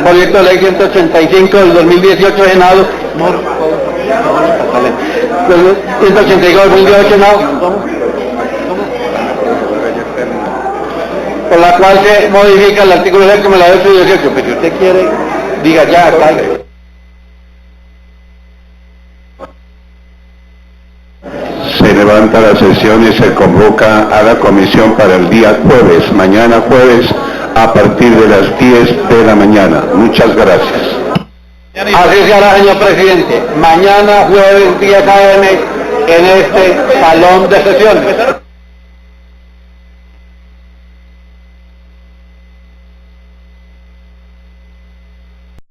proyecto de ley 185 del 2018, Senado. 185 del 2018, Senado. Por la cual se modifica el artículo 8 y 18, pero si usted quiere, diga ya, está. Se levanta la sesión y se convoca a la comisión para el día jueves, mañana jueves, a partir de las 10 de la mañana. Muchas gracias. Así se hará, señor presidente. Mañana jueves 10 a.m. en este salón de sesiones.